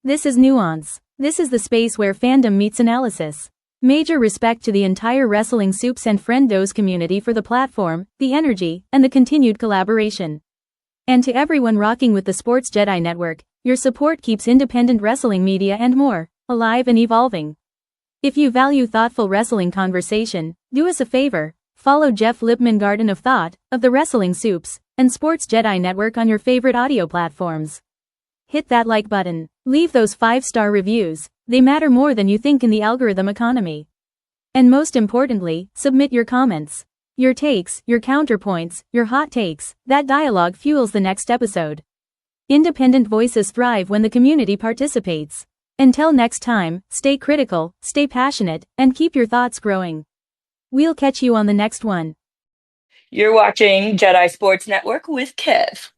This is nuance. This is the space where fandom meets analysis. Major respect to the entire Wrestling Soups and Friendos community for the platform, the energy, and the continued collaboration. And to everyone rocking with the Sports Jedi Network, your support keeps independent wrestling media and more alive and evolving. If you value thoughtful wrestling conversation, do us a favor, follow Jeff Lippman Garden of Thought, of the Wrestling Soups, and Sports Jedi Network on your favorite audio platforms. Hit that like button, leave those 5-star reviews, they matter more than you think in the algorithm economy. And most importantly, submit your comments. Your takes, your counterpoints, your hot takes, that dialogue fuels the next episode. Independent voices thrive when the community participates. Until next time, stay critical, stay passionate, and keep your thoughts growing. We'll catch you on the next one. You're watching Jedi Sports Network with Kev.